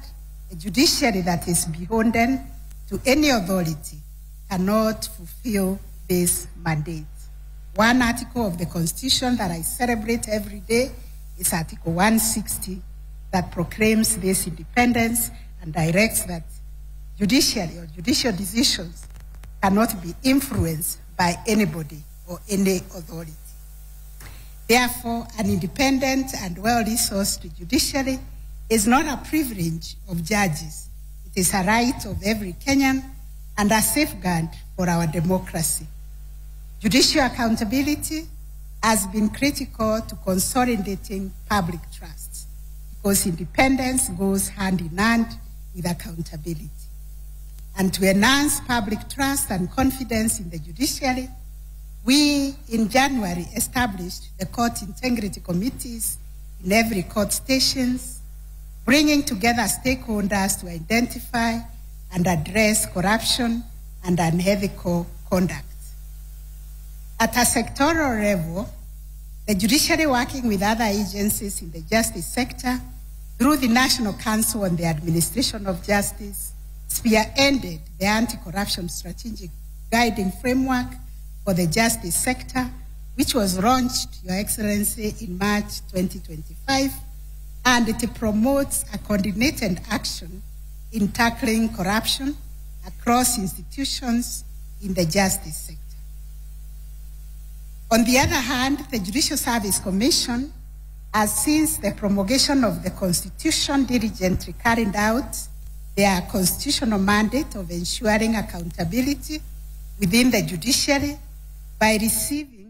a judiciary that is beholden to any authority cannot fulfill this mandate. One article of the Constitution that I celebrate every day is Article 160 that proclaims this independence and directs that judiciary or judicial decisions cannot be influenced by anybody or any authority. Therefore, an independent and well-resourced judiciary is not a privilege of judges. It is a right of every Kenyan and a safeguard for our democracy. Judicial accountability has been critical to consolidating public trust because independence goes hand in hand with accountability. And to enhance public trust and confidence in the judiciary, we, in January, established the court integrity committees in every court stations, bringing together stakeholders to identify and address corruption and unethical conduct. At a sectoral level, the judiciary, working with other agencies in the justice sector through the National Council on the Administration of Justice, spearheaded the anti-corruption strategic guiding framework for the justice sector, which was launched, Your Excellency, in March 2025, and it promotes a coordinated action in tackling corruption across institutions in the justice sector. On the other hand, the Judicial Service Commission has, since the promulgation of the Constitution, diligently carried out their constitutional mandate of ensuring accountability within the judiciary by receiving